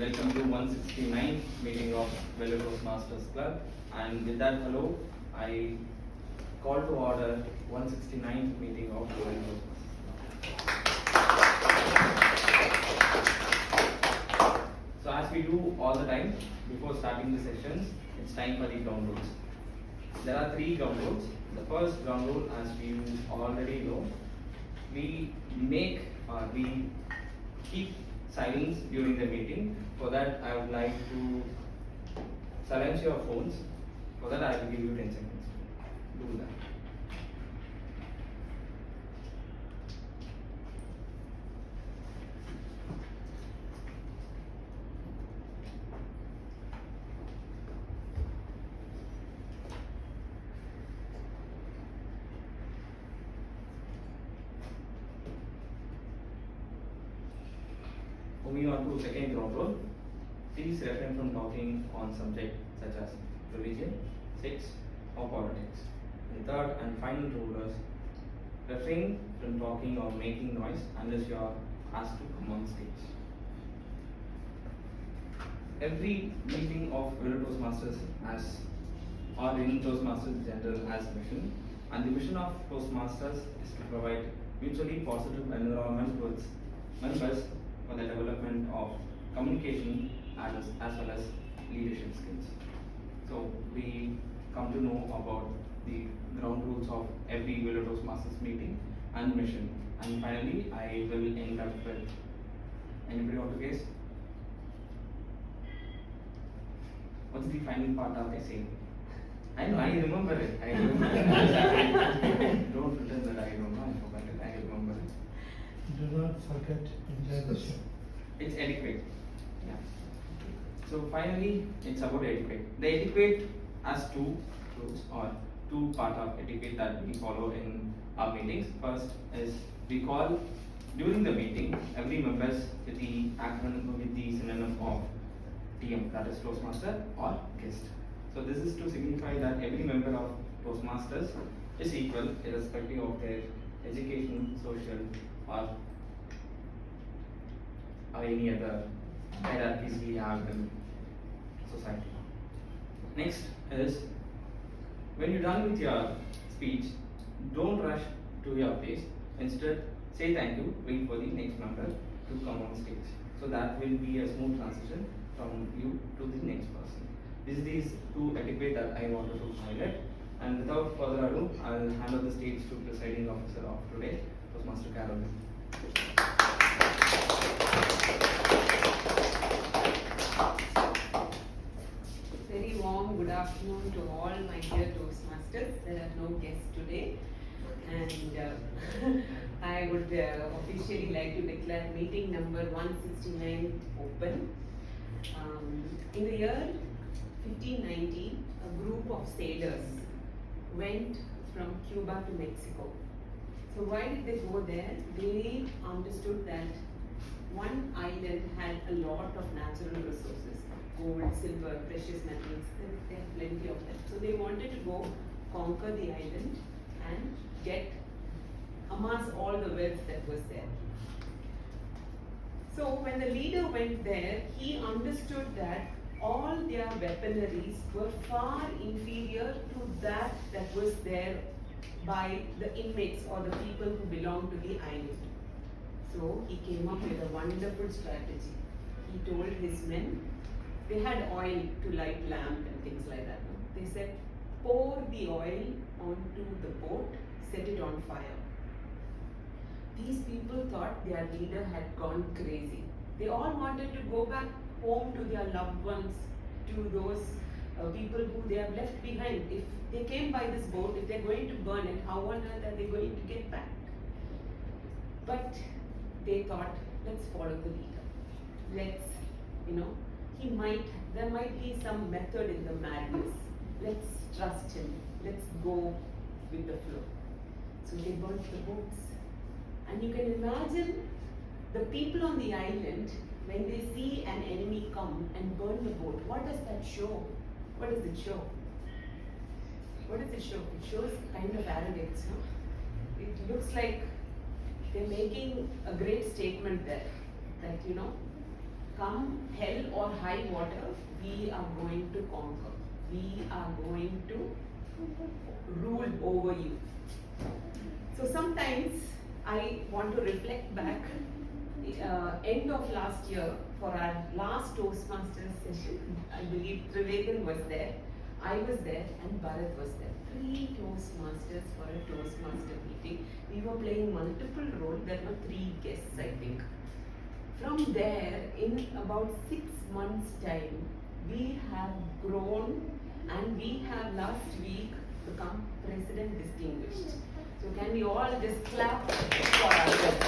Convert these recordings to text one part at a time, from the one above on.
Welcome to 169th meeting of Velo Toastmasters Club, and with that hello, I call to order 169th meeting of Velo Toastmasters. So as we do all the time before starting the sessions, it's time for the ground rules. There are 3 ground rules. The first ground rule, as you already know, we keep silence during the meeting. For that, I would like to silence your phones. For that, I will give you 10 seconds to do that. Moving on to second ground rule, please refrain from talking on subjects such as religion, sex, or politics. The third and final rule is refrain from talking or making noise unless you are asked to come on stage. Every meeting of Velo Toastmasters or in Toastmasters General has a mission, and the mission of Toastmasters is to provide mutually positive environment towards members for the development of communication as well as leadership skills. So we come to know about the ground rules of every Velo Toastmasters meeting and mission. And finally, I will end up with, anybody want to guess? What's the final part of essay? I know, I remember it. Don't pretend that I don't know, I forgot it, I remember it. Do not forget, enjoy the show. It's etiquette. Yeah. So finally, it's about etiquette. The etiquette has 2 rules or 2 parts of etiquette that we follow in our meetings. First is we call during the meeting every members with the acronym with the synonym of TM, that is Toastmaster or guest. So this is to signify that every member of Toastmasters is equal irrespective of their education, social or any other hierarchies we have in society. Next is, when you're done with your speech, don't rush to your place. Instead, say thank you, wait for the next member to come on stage. So that will be a smooth transition from you to the next person. These 2 etiquette that I wanted to highlight. And without further ado, I'll hand over the stage to presiding officer of today, Toastmaster Carol. Very warm good afternoon to all my dear Toastmasters. There are no guests today, and I would officially like to declare meeting number 169 open. In the year 1590, a group of sailors went from Cuba to Mexico. So why did they go there? They understood that one island had a lot of natural resources, gold, silver, precious metals, they have plenty of them. So they wanted to go conquer the island and amass all the wealth that was there. So when the leader went there, he understood that all their weaponaries were far inferior to that was there by the inmates or the people who belonged to the island. So he came up with a wonderful strategy. He told his men, they had oil to light lamp and things like that. They said, pour the oil onto the boat, set it on fire. These people thought their leader had gone crazy. They all wanted to go back home to their loved ones, to those people who they have left behind. If they came by this boat, if they're going to burn it, how on earth are they going to get back? But they thought, let's follow the leader. There might be some method in the madness. Let's trust him. Let's go with the flow. So they burnt the boats. And you can imagine the people on the island, when they see an enemy come and burn the boat, what does that show? What does it show? What does it show? It shows kind of arrogance, no? It looks like they're making a great statement there, that come hell or high water, we are going to conquer. We are going to rule over you. So sometimes I want to reflect back, end of last year for our last Toastmasters session. I believe Trivedan was there, I was there, and Bharat was there. 3 Toastmasters for a Toastmaster meeting. We were playing multiple roles. There were 3 guests, I think. From there, in about 6 months' time, we have grown, and we have last week become President Distinguished. So can we all just clap for ourselves?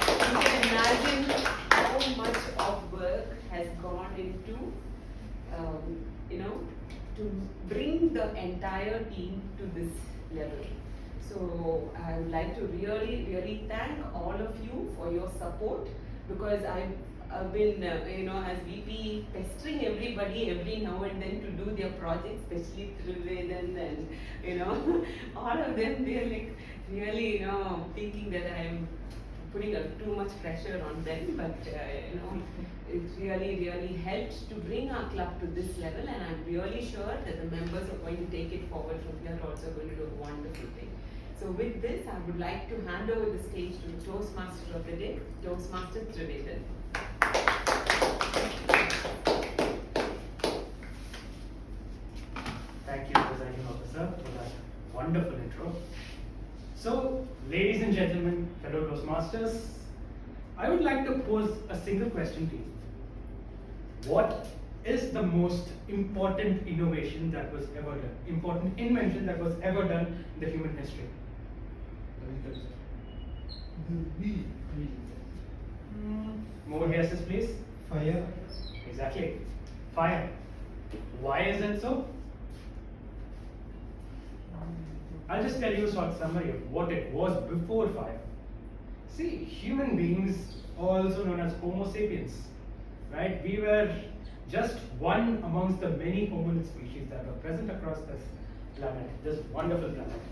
You can imagine how much of work has gone into, to bring the entire team to this level. So I would like to really, really thank all of you for your support, because I've been, as VP, pestering everybody every now and then to do their projects, especially Trivedan and, all of them, they're like really, thinking that I'm putting too much pressure on them, but, it really, really helped to bring our club to this level, and I'm really sure that the members are going to take it forward from here, also going to do a wonderful thing. So with this, I would like to hand over the stage to the Toastmaster of the day, Toastmaster Trivedan. Thank you, Presiding Officer, for that wonderful intro. So, ladies and gentlemen, fellow Toastmasters, I would like to pose a single question to you. What is the most important innovation that was ever done, important invention that was ever done in the human history? The wheel. More guesses, please. Fire. Exactly. Fire. Why is it so? I'll just tell you a short summary of what it was before fire. See, human beings, also known as Homo sapiens, right? We were just one amongst the many hominid species that were present across this planet, this wonderful planet.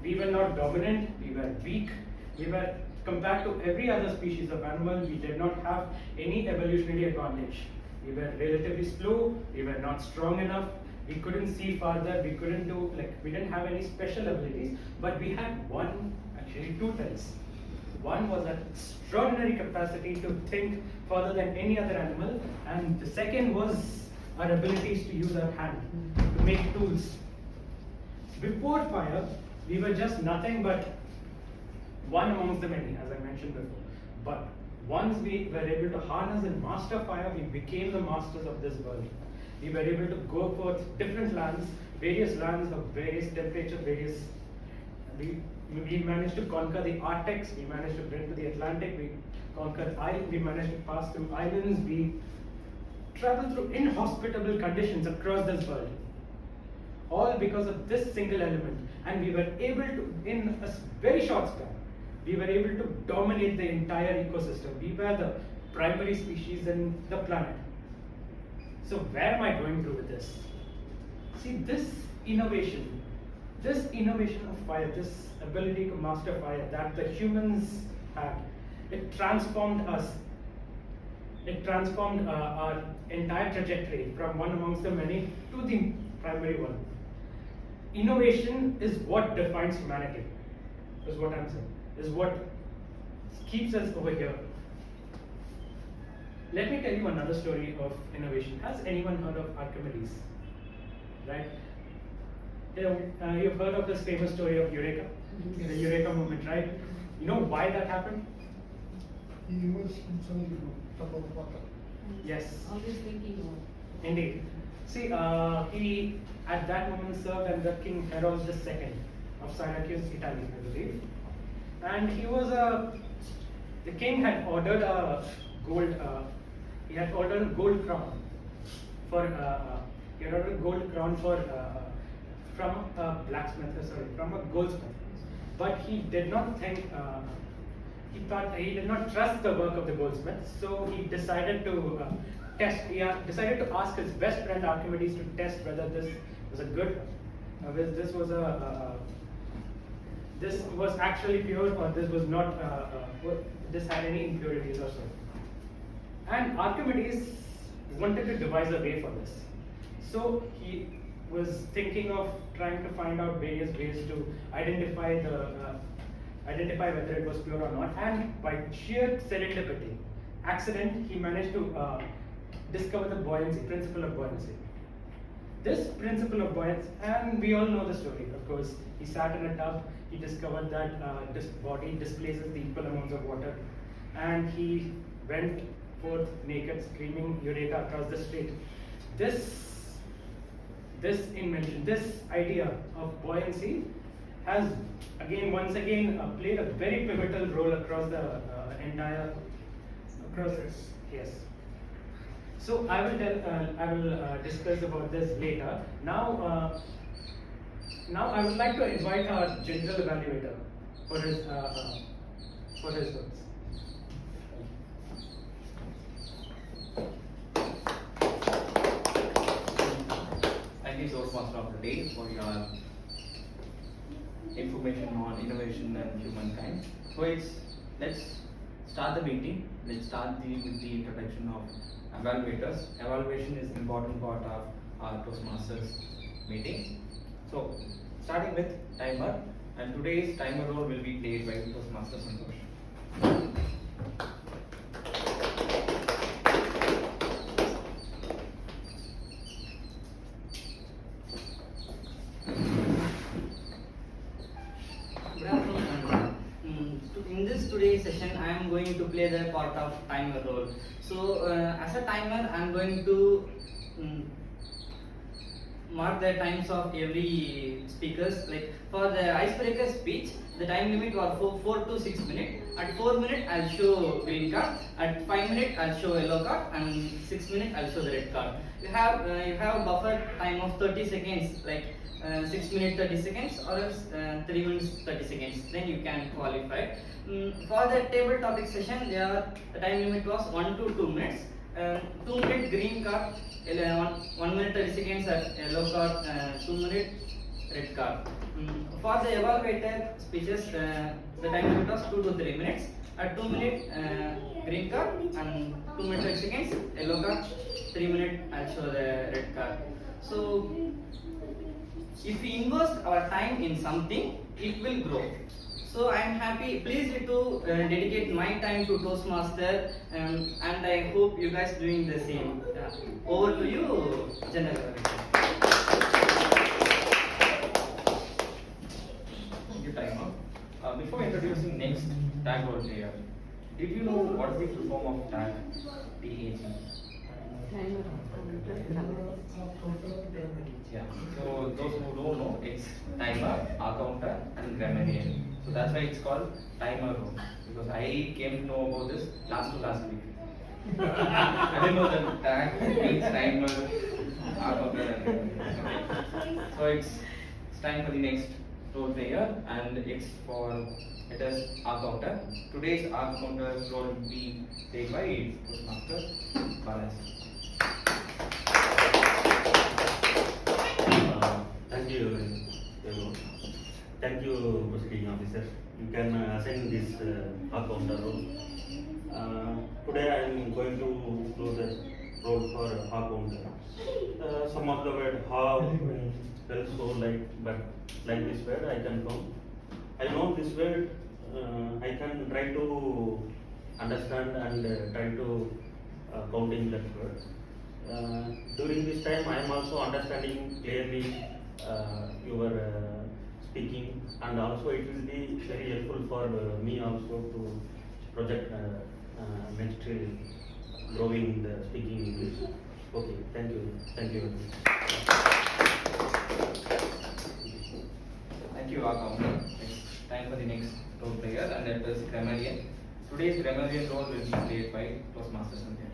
We were not dominant, we were weak, we were, compared to every other species of animal, we did not have any evolutionary advantage. We were relatively slow, we were not strong enough, we couldn't see farther, we couldn't do, we didn't have any special abilities, but we had actually two things. One was an extraordinary capacity to think further than any other animal, and the second was our abilities to use our hand, to make tools. Before fire, we were just nothing but one amongst the many, as I mentioned before. But once we were able to harness and master fire, we became the masters of this world. We were able to go for different lands, various lands of various temperature, we managed to conquer the Arctics, we managed to bring to the Atlantic, we conquered we managed to pass through islands, we traveled through inhospitable conditions across this world. All because of this single element. And we were able to, in a very short span, we were able to dominate the entire ecosystem. We were the primary species in the planet. So where am I going through with this? See, this innovation of fire, this ability to master fire that the humans had, it transformed us. It transformed our entire trajectory from one amongst the many to the primary one. Innovation is what defines humanity, is what I'm saying, is what keeps us over here. Let me tell you another story of innovation. Has anyone heard of Archimedes? Right? You've heard of this famous story of Eureka, the Eureka moment, right? You know why that happened? He was himself from top of water. Yes. Always thinking of. Indeed. See, he at that moment served under King Herod II of Syracuse, Italy, I believe. And he was the king had ordered a gold, he had ordered a gold crown for, he had ordered a gold crown for, from a blacksmith, from a goldsmith. But he did not think, he did not trust the work of the goldsmith, so he decided to decided to ask his best friend Archimedes to test whether this was a good, this was actually pure, or this was not, this had any impurities or so. And Archimedes wanted to devise a way for this. So he was thinking of trying to find out various ways to identify whether it was pure or not. And by sheer serendipity, accident, he managed to discover the buoyancy, principle of buoyancy. This principle of buoyancy, and we all know the story, of course. He sat in a tub, he discovered that this body displaces the equal amounts of water, and he went forth naked, screaming Eureka across the street. This invention, this idea of buoyancy has once again played a very pivotal role across the yes. So I will discuss about this later. Now I would like to invite our general evaluator for his words. Thank you, Toastmaster of the Day, for your information on innovation and humankind. So let's start the meeting. Let's start with the introduction of evaluators. Evaluation is an important part of our Toastmasters meeting. So starting with timer, and today's timer role will be played by Toastmaster Santosh. Good afternoon, everyone. In this today's session, I am going to play the part of timer role. So, as a timer, I am going to mark the times of every speakers. Like for the icebreaker speech, the time limit was 4 to 6 minutes. At 4 minutes, I'll show green card. At 5 minutes, I'll show yellow card, and 6 minutes, I'll show the red card. You have a buffer time of 30 seconds, like 6 minutes 30 seconds, or else 3 minutes 30 seconds. Then you can qualify. For the table topic session, the time limit was 1 to 2 minutes. 2 minute green card, 1 minute 30 seconds at yellow card, 2 minute red card. For the evaluator speeches, the time limit was 2 to 3 minutes. At 2 minute green card and 2 minutes 30 seconds yellow card, 3 minutes I'll show the red card. So if we invest our time in something, it will grow. So I am pleased to dedicate my time to Toastmaster, and I hope you guys doing the same. Over to you, General. Thank you, timer. Before introducing next tag role player, did you know what is the full form of tag? TAG. Yeah. So those who don't know, it's timer, accounter, and grammarian. So that's why it's called timer role. Because I came to know about this last week. I didn't know that tag means timer, accounter, and grammarian. Okay. So it's time for the next role player, and it is accounter. Today's accounter role will be played by Toastmaster Balaji. Thank you, Devo. Thank you, proceeding officer. You can assign this accounter role. Today I am going to do the role for accounter. Some of the word how, also but like this word I can count. I know this word. I can try to understand and try to counting that word. During this time, I am also understanding clearly your speaking, and also it will be very helpful for me also to project next growing the speaking English. Okay, thank you. Thank you, accountant. It's time for the next role player, and that is grammarian. Today's grammarian role will be played by Toastmaster Sandhya.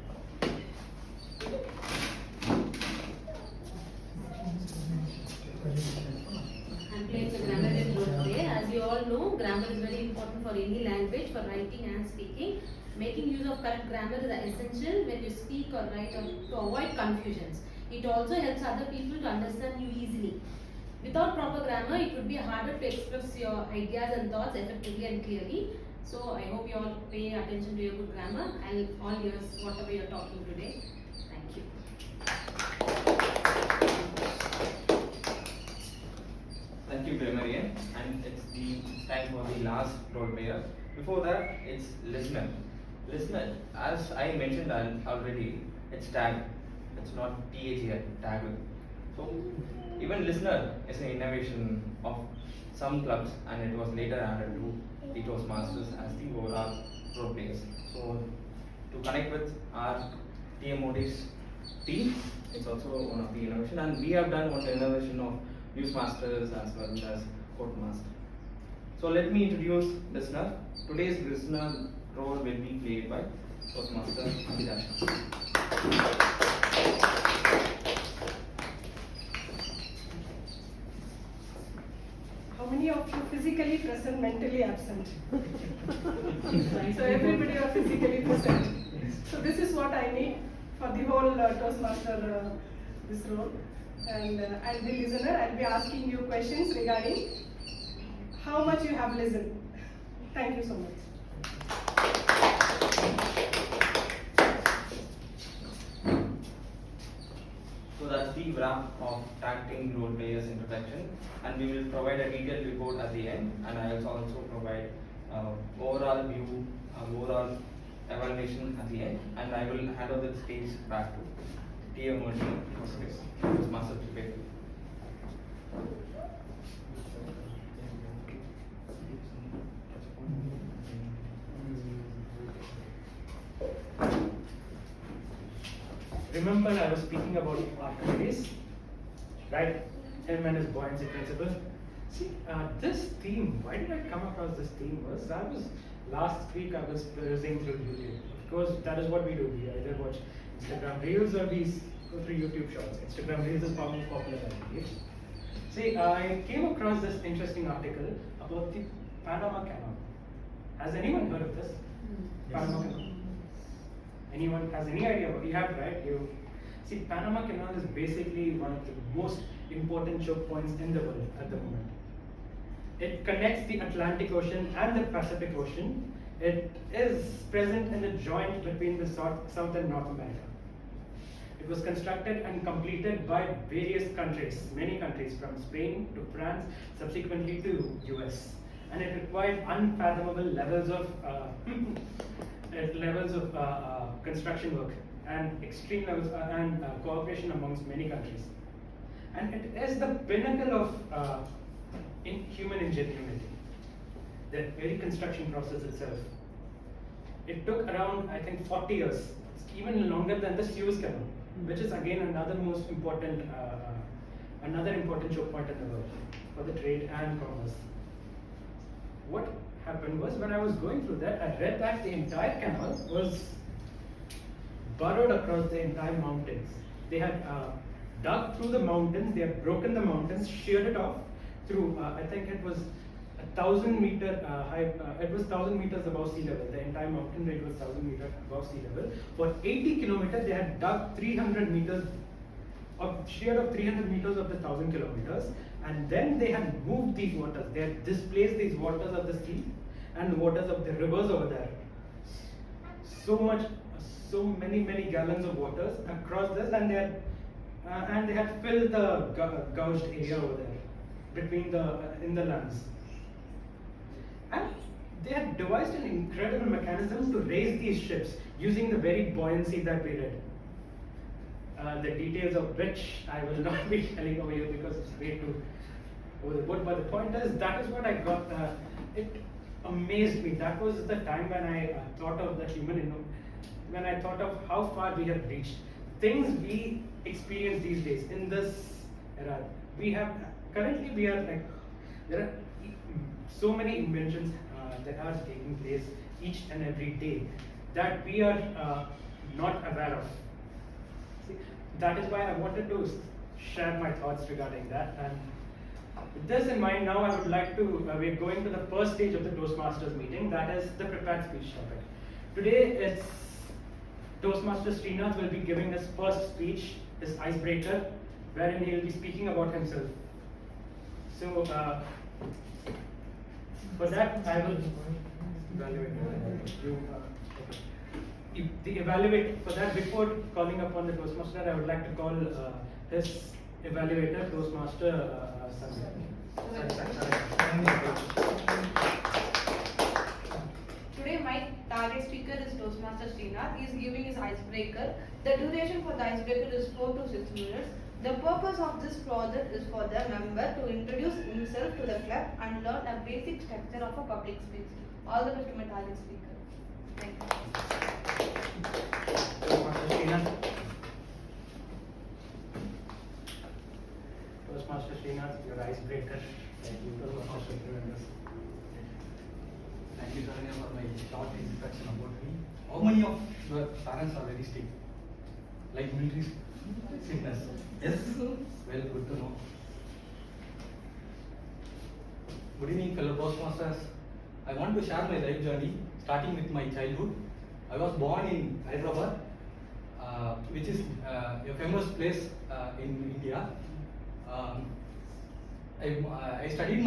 I'm playing the grammarian role today. As you all know, grammar is very important for any language, for writing and speaking. Making use of correct grammar is essential when you speak or write or to avoid confusions. It also helps other people to understand you easily. Without proper grammar, it would be harder to express your ideas and thoughts effectively and clearly. So I hope you all pay attention to your good grammar and all ears whatever you're talking today. Thank you. Thank you, Marian. And it's the time for the last role player. Before that, it's listener. Listener, as I mentioned already, it's tag. It's not TH here, tag. So even listener is an innovation of some clubs, and it was later added to the Toastmasters as the overall role players. So to connect with our TMOD's team, it's also one of the innovation, and we have done one innovation of Newsmasters as well as Courtmaster. So let me introduce listener. Today's listener role will be played by Toastmaster Abhidasha. How many of you physically present, mentally absent? So everybody are physically present. So this is what I need for the whole Toastmaster this role. And I'll be listener. I'll be asking you questions regarding how much you have listened. Thank you so much. So that's the wrap of tag team role players introduction, and we will provide a detailed report at the end, and I will also provide overall view, overall evaluation at the end, and I will hand over the stage back to TMOD Master Prepare. Remember I was speaking about Archimedes, right? Him and his buoyancy principle. See, this theme, why did I come across this theme was, last week I was browsing through YouTube. Of course, that is what we do. We either watch Instagram Reels or we go through YouTube Shorts. Instagram Reels is far more popular than YouTube. See, I came across this interesting article about the Panama Canal. Has anyone heard of this? Panama Canal? Anyone has any idea what you have, right? You see, Panama Canal is basically one of the most important choke points in the world at the moment. It connects the Atlantic Ocean and the Pacific Ocean. It is present in the joint between the South and North America. It was constructed and completed by various countries, many countries, from Spain to France, subsequently to US. And it required unfathomable levels of construction work and extreme levels and cooperation amongst many countries. And it is the pinnacle of human ingenuity, the very construction process itself. It took around, I think, 40 years. It's even longer than the Suez Canal, which is again another important choke point in the world for the trade and commerce. What happened was, when I was going through that, I read that the entire canal was burrowed across the entire mountains. They had dug through the mountains, they had broken the mountains, sheared it off through, I think it was 1,000 meter high, it was 1,000 meters above sea level. The entire mountain range was 1,000 meters above sea level. For 80 kilometers, they had dug 300 meters, sheared off 300 meters of the 1,000 kilometers. And then they had moved these waters. They had displaced these waters of the sea and the waters of the rivers over there. So many gallons of waters across this, and they had filled the gouged area over there between in the lands. And they had devised an incredible mechanism to raise these ships using the very buoyancy that we read. The details of which I will not be telling over here because it's way too over the board. But the point is, that is what I got. It amazed me. That was the time when I thought of the when I thought of how far we have reached. Things we experience these days in this era. Currently we are like, there are so many inventions that are taking place each and every day that we are not aware of. See, that is why I wanted to share my thoughts regarding that. And with this in mind, now I would like to, we're going to the first stage of the Toastmasters meeting, that is the prepared speech topic. Today it's Toastmaster Srinath will be giving his first speech, his icebreaker, wherein he will be speaking about himself. So, for that I will Evaluator. You, okay. If the evaluate for that, before calling upon the Toastmaster, I would like to call his evaluator, Toastmaster Today my target speaker is Toastmaster Srinath. He is giving his icebreaker. The duration for the icebreaker is 4 to 6 minutes. The purpose of this project is for the member to introduce himself to the club and learn a basic structure of a public speech. All the best to my target speaker. Thank you. Toastmaster Srinath. Toastmaster Srinath, your icebreaker. Thank you, Toastmaster Srinath. Thank you, Saranya, for my short introduction about me. How many of your parents are very strict? Like military strictness? Yes? Well, good to know. Good evening, fellow Toastmasters. I want to share my life journey, starting with my childhood. I was born in Hyderabad, which is a famous place in India. I studied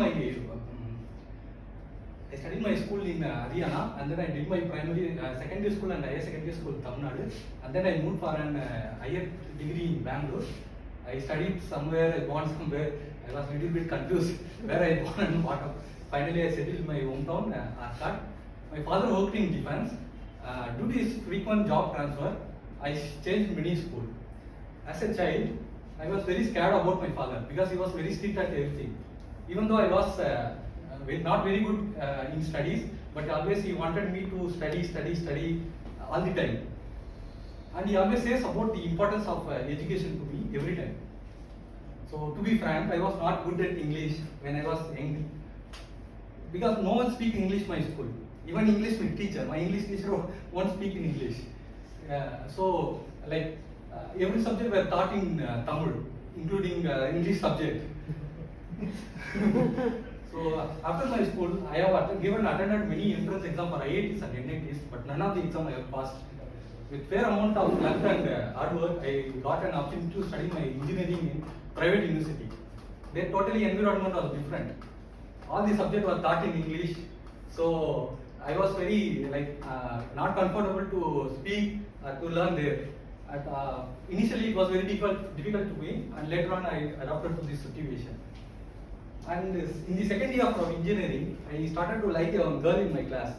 my school in Haryana, and then I did my primary, secondary school and higher secondary school in Tamil Nadu, and then I moved for an higher degree in Bangalore. I studied somewhere, I born somewhere. I was a little bit confused where I born and what up. Finally, I settled in my hometown, Arcot. My father worked in defense. Due to his frequent job transfer, I changed many school. As a child, I was very scared about my father because he was very strict at everything. Even though I was not very good in studies, but always he wanted me to study all the time. And he always says about the importance of education to me every time. So to be frank, I was not good at English when I was young, because no one speaks English in my school. Even English teacher, my English teacher won't speak in English. So like every subject were taught in Tamil, including English subject. So after my school, I have attended many entrance exams for IITs and NITs, but none of the exam I have passed. With fair amount of luck and hard work, I got an opportunity to study my engineering in private university. Their totally environment was different. All the subjects were taught in English, so I was very not comfortable to speak to learn there. Initially, it was very difficult to me, and later on, I adapted to this situation. And in the second year of engineering, I started to like a girl in my class.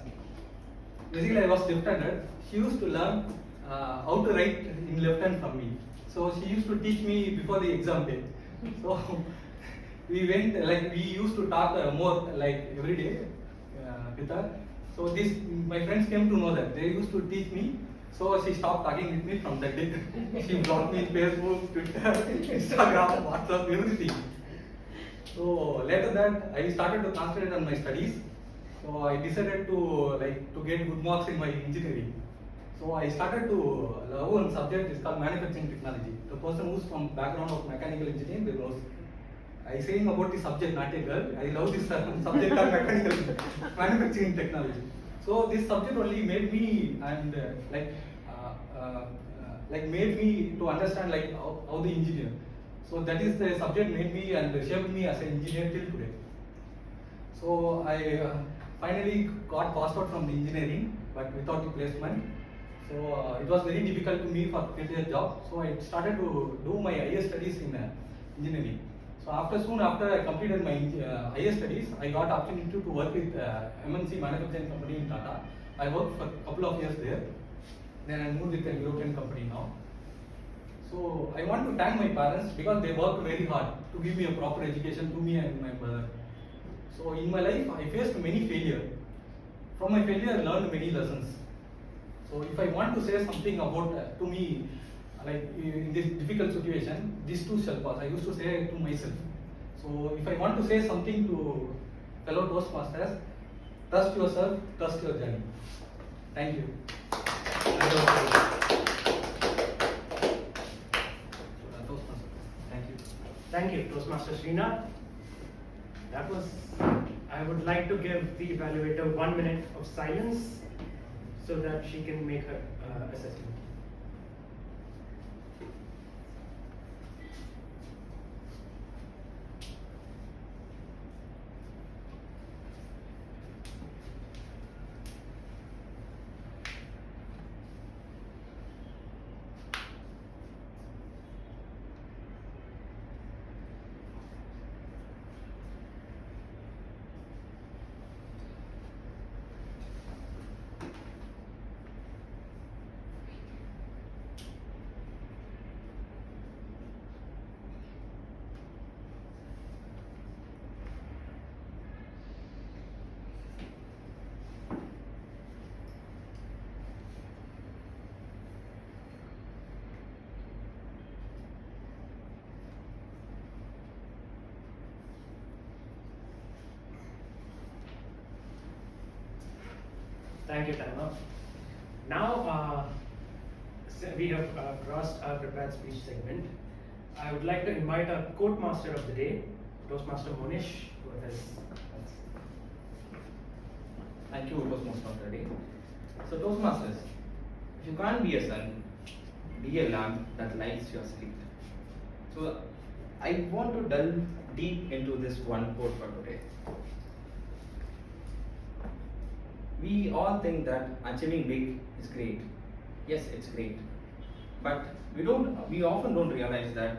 Basically, I was left-handed. She used to learn how to write in left hand from me. So she used to teach me before the exam day. So we used to talk more every day with her. So my friends came to know that they used to teach me. So she stopped talking with me from that day. She blocked me in Facebook, Twitter, Instagram, WhatsApp, everything. So later that I started to concentrate on my studies. So I decided to get good marks in my engineering. So I started to love one subject is called manufacturing technology. The person who's from background of mechanical engineering, they knows. I saying about the subject, not a girl. I love this subject called mechanical manufacturing technology. So this subject only made me and made me to understand how the engineer. So that is the subject made me and shaped me as an engineer till today. So I finally got passed out from the engineering, but without the placement. So it was very difficult to me for to get a job. So I started to do my higher studies in engineering. So soon after I completed my higher studies, I got opportunity to work with MNC manufacturing company in Tata. I worked for a couple of years there. Then I moved with a European company now. So I want to thank my parents because they worked very hard to give me a proper education to me and my brother. So in my life, I faced many failures. From my failure, I learned many lessons. So if I want to say something about to me, in this difficult situation, these two shall pass. I used to say to myself. So if I want to say something to fellow Toastmasters, trust yourself, trust your journey. Thank you. Thank you. Thank you, Toastmaster Srinath. That was. I would like to give the evaluator 1 minute of silence so that she can make her assessment. Thank you, Tama. Now, we have crossed our prepared speech segment. I would like to invite our quote master of the day, Toastmaster Monish, with his. Thank you, Toastmaster of the day. So, Toastmasters, if you can't be a sun, be a lamp that lights your street. So, I want to delve deep into this one quote for today. We all think that achieving big is great. Yes, it's great. But we often don't realize that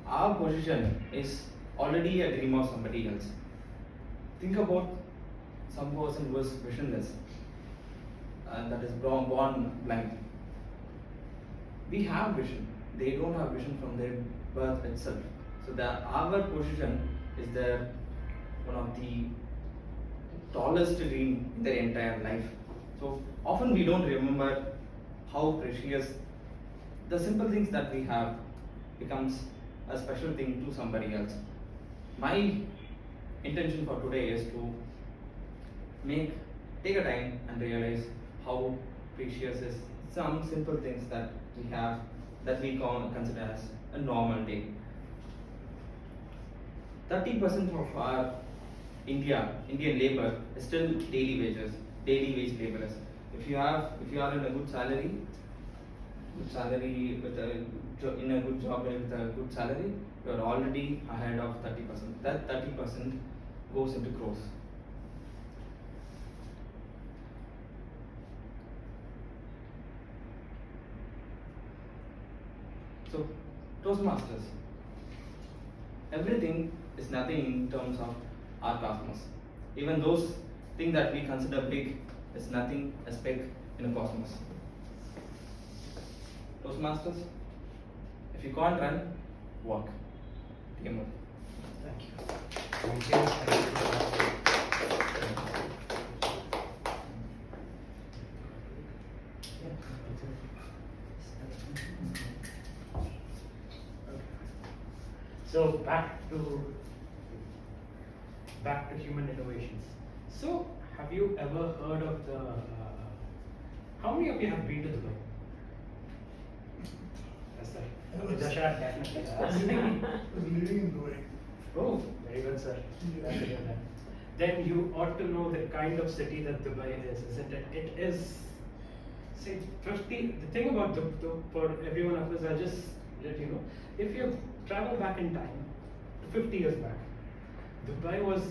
our position is already a dream of somebody else. Think about some person who is visionless and that is born blind. We have vision. They don't have vision from their birth itself. So our position is one of the tallest dream in their entire life. So often we don't remember how precious the simple things that we have becomes a special thing to somebody else. My intention for today is to take a time and realize how precious is some simple things that we have that we consider as a normal day. 30% of our Indian labor is still daily wage laborers. If you are in a good salary in a good job with a good salary, you are already ahead of 30%. That 30% goes into crores. So, Toastmasters, everything is nothing in terms of our cosmos. Even those things that we consider big is nothing a speck in a cosmos. Toastmasters, if you can't run, walk. Teamwork. Thank you. Thank you. So back to human innovations. So have you ever heard of the? How many of you have been to Dubai? Yes, sir. Yes. Dashar definitely I has. was living in Dubai. Oh, very good, sir. Glad to hear that. Then you ought to know the kind of city that Dubai is, isn't it? It is, say, 50. The thing about for every one of us, I'll just let you know. If you travel back in time, to 50 years back, Dubai was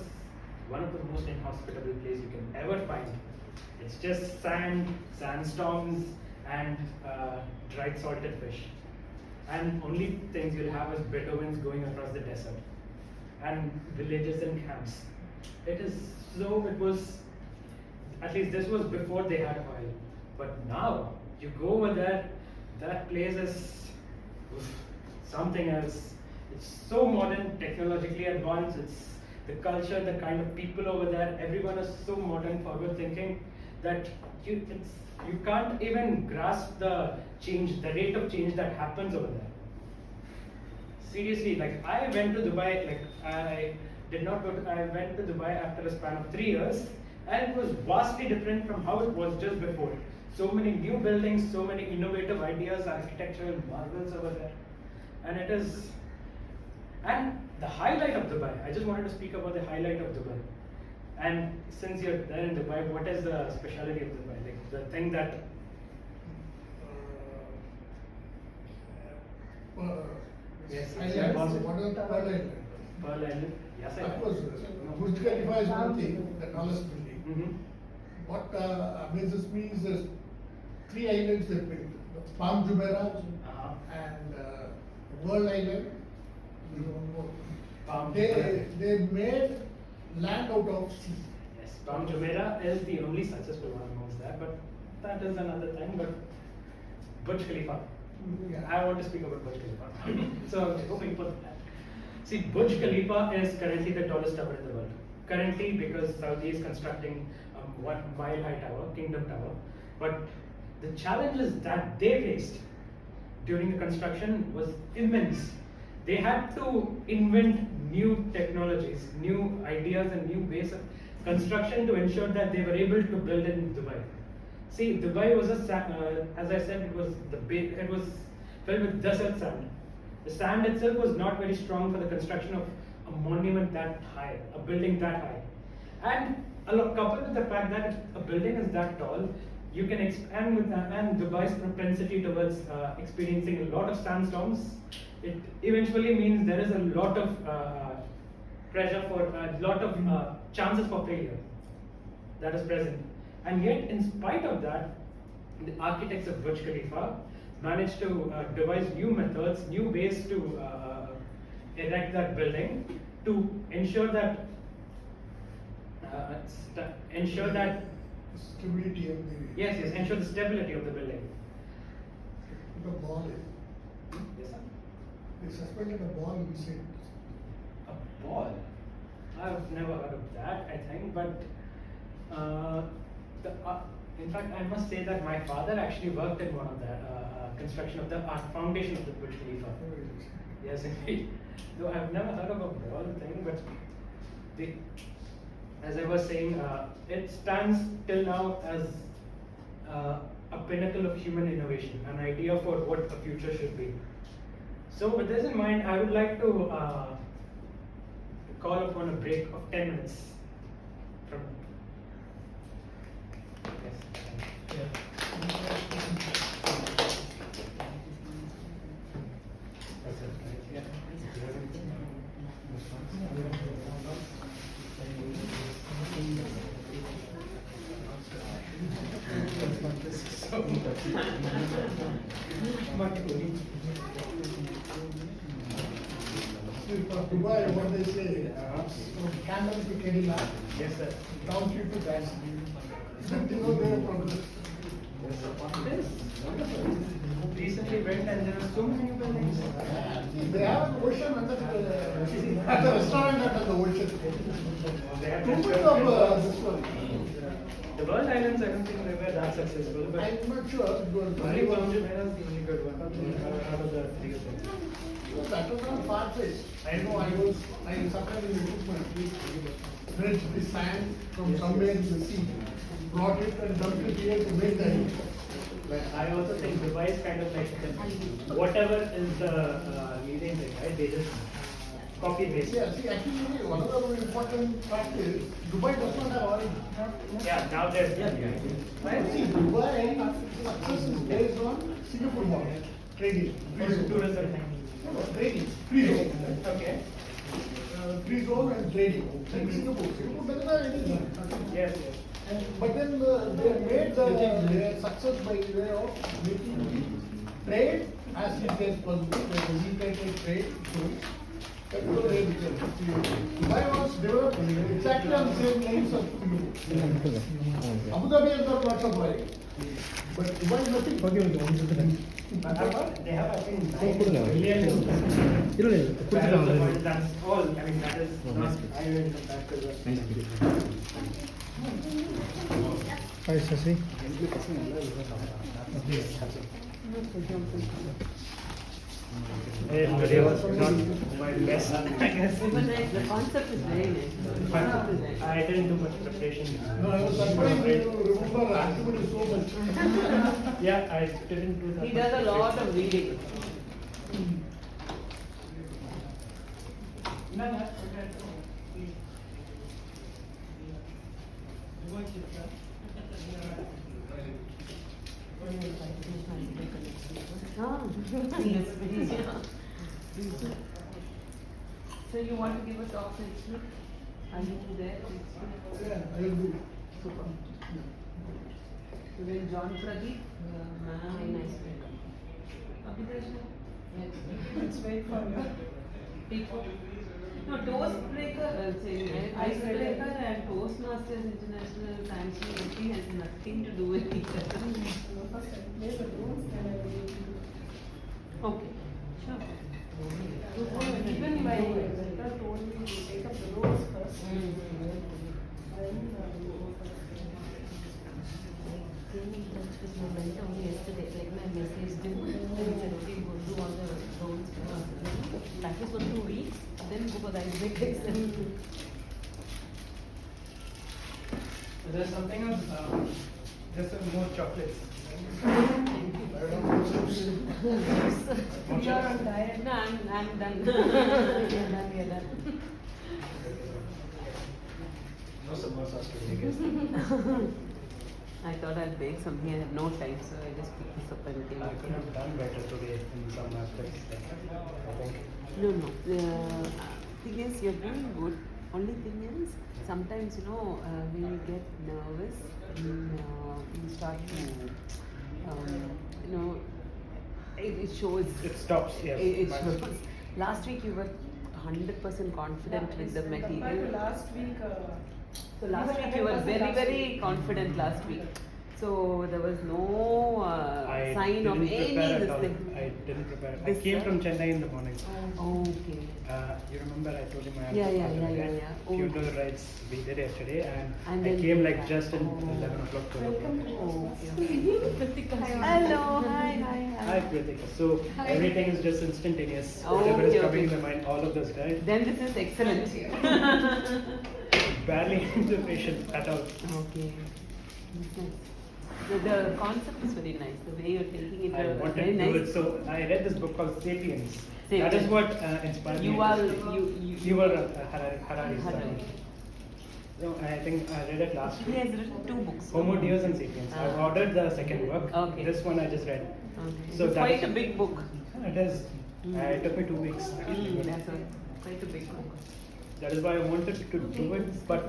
one of the most inhospitable places you can ever find. It's just sand, sandstorms, and dried salted fish. And only things you'll have is Bedouins going across the desert and villages and camps. It was, at least this was before they had oil. But now, you go over there, that place is something else. It's so modern, technologically advanced. It's the culture, the kind of people over there. Everyone is so modern, forward thinking that you can't even grasp the rate of change that happens over there. Seriously, like I went to Dubai, I went to Dubai after a span of 3 years, and it was vastly different from how it was just before. So many new buildings, so many innovative ideas, architectural marvels over there. And the highlight of Dubai, I just wanted to speak about the highlight of Dubai. And since you're there in Dubai, what is the specialty of Dubai? Like the thing that yes, Islands, what are Pearl Island? Pearl Island. Yes, I Of know. course, Burj Khalifa is one thing, the tallest building. Mhm. What amazes me is the 3 islands they picked, Palm Jumeirah Uh-huh. and World Island. There's one more. Palm They Jumeirah. made land out of sea. Yes, Palm Jumeirah is the only successful one amongst that, but that is another thing. But Burj Khalifa, Yeah. I want to speak about Burj Khalifa. So hoping for that. See, Burj Khalifa is currently the tallest tower in the world. Currently, because Saudi is constructing one mile-high tower, Kingdom Tower. But the challenges that they faced during the construction was immense. They had to invent new technologies, new ideas, and new ways of construction to ensure that they were able to build in Dubai. See, Dubai was as I said, it was filled with desert sand. The sand itself was not very strong for the construction of a monument that high, a building that high. And coupled with the fact that a building is that tall, you can expand with that, and Dubai's propensity towards experiencing a lot of sandstorms, it eventually means there is a lot of pressure for a lot of chances for failure that is present. And yet, in spite of that, the architects of Burj Khalifa managed to devise new methods, new ways to erect that building to ensure that Stability of the. ensure the stability of the building. The ball. Yes, sir. They suspended a ball inside. A ball? I've never heard of that, I think, but in fact, I must say that my father actually worked in one of the construction of the foundation of the Burj Khalifa. Yes, indeed. Though I've never heard of a ball thing, but as I was saying, it stands till now as a pinnacle of human innovation, an idea for what a future should be. So with this in mind, I would like to call upon a break of 10 minutes from. That's it, right? Dubai, what they say, from Camel to Cadillac, Yes, sir. downstream to Dash. You know their progress. Recently went and there were so many new buildings. They have an ocean under at the restaurant under the ocean. They have Too much of this one. The World Islands, I don't think they were that successful, but I'm not sure. only Palm Jumeirah is the only good one out of the three of them. That was not far-fetched. I know I supplied an equipment, dredged the sand from somewhere in the sea, brought it and dumped it here to make the hill. But I also think Dubai is kind of like whatever is the leading thing, right? They just copy paste. Yeah, see, actually, one of the important fact is, Dubai does not have origin. Yeah, now there's Right? See, Dubai success is based on Singapore model, trading, free zone. tourism. Trading, free zone. Okay. Free zone and trading. Like Singapore doesn't have anything. Yes, But then they made their success by way of making trade as it is possible, the hesitated trade zones. That's what they became. Dubai was developed exactly on the same lines of Singapore. Abu Dhabi has got lots of worry, but Dubai is nothing. They have, I think, 9 billion. That's all. I mean, that is not. I mean, compared to the. Hi, Sasi. Today was not my best, I guess. The concept is very nice. I didn't do much preparation. No, I was surprised you remember activity so much. Yeah, I didn't do that. He does a lot of reading. No, no. So you want to give a talk next week? Are you there next week? Yeah, I will do. Super. So then John Pradeep, ma'am, nice. Abhilasha? Let's wait for you. People. No, Toast Breaker, Icebreaker and Toastmasters International Sanctioning Committee has nothing to do with each other. First, I play the rules, then I will. Okay, sure. Even my mentor told me to take up the rules first. Then Came in touch with my mentor only yesterday, like my message him, and he said, okay, go do all the roles first. Practice for 2 weeks, then go for the icebreaker exam. There's something else. Just some more chocolates. You are on diet. No, I'm done. We are done. No samosas today, guys. I thought I'd bake something. I had no time, so I just picked this up and came. I could have done better today in some aspects. I think. No, no. The thing is, you're doing good. Only thing is, sometimes when you get nervous, you start to, it shows. It stops, yes. It but- shows. Last week you were 100% confident with the Compared to material. last week. So last week you were 100% very, last very week. confident last week. So there was no I sign of didn't any prepare at this all. thing. I didn't prepare. I This, came from Chennai in the morning. Okay. You remember I told you my Yeah, uncle yeah, passed yeah, away. yeah, yeah. Few Oh. of the rides we did yesterday, and And I then came you like back. just in Oh. 11 o'clock, 12 Welcome o'clock. Oh, okay. Hi, Hello, hi, hi, Hi, hi. Kritika. So Hi. everything is just instantaneous. Oh, Whatever is okay, coming in okay. the mind, all of this, right? Then this is excellent. Barely inspiration at all. Okay. That's nice. The concept is very nice. The way you're taking it, I very wanted to nice. do it. So I read this book called Sapiens. That is Sapiens. what inspired me. You are You were Harari's son. Harari. So I think I read it last He week. has written 2 books. Homo Deus and Sapiens. I've Ah. ordered the second book. Okay. This one I just read. Okay. So It's that quite is- a big book. It is. It took me 2 weeks. actually. That's quite a big book. That is why I wanted to do it, but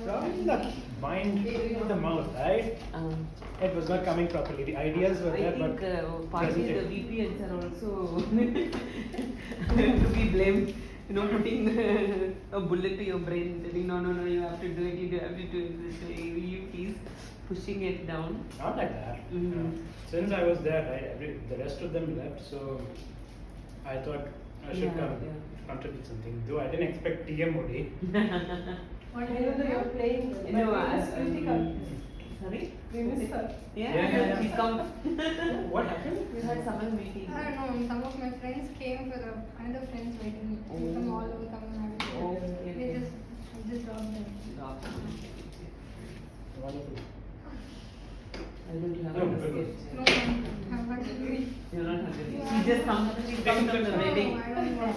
from the mind to the mouth, right? It was not coming properly. The ideas were I there, think but partly the presented. VPNs are also to be blamed. Putting a bullet to your brain, telling no, you have to do it, you have to do it this way. Will you please pushing it down? Not like that. Mhm. Since I was there, right, the rest of them left, so I thought I should Yeah, come yeah. contribute something. Though I didn't expect TM only. Even though you're playing, but No, we miss Kritika. Sorry? We miss her. Yeah, she's come. What happened? We had summer meeting. I don't know, some of my friends came for another friends waiting from all over Tamil Nadu. Okay, They okay. just dropped them. Wonderful. I don't have No, a good. biscuit. No, I'm not hungry. You're not hungry. She just come from the No, wedding. I don't want.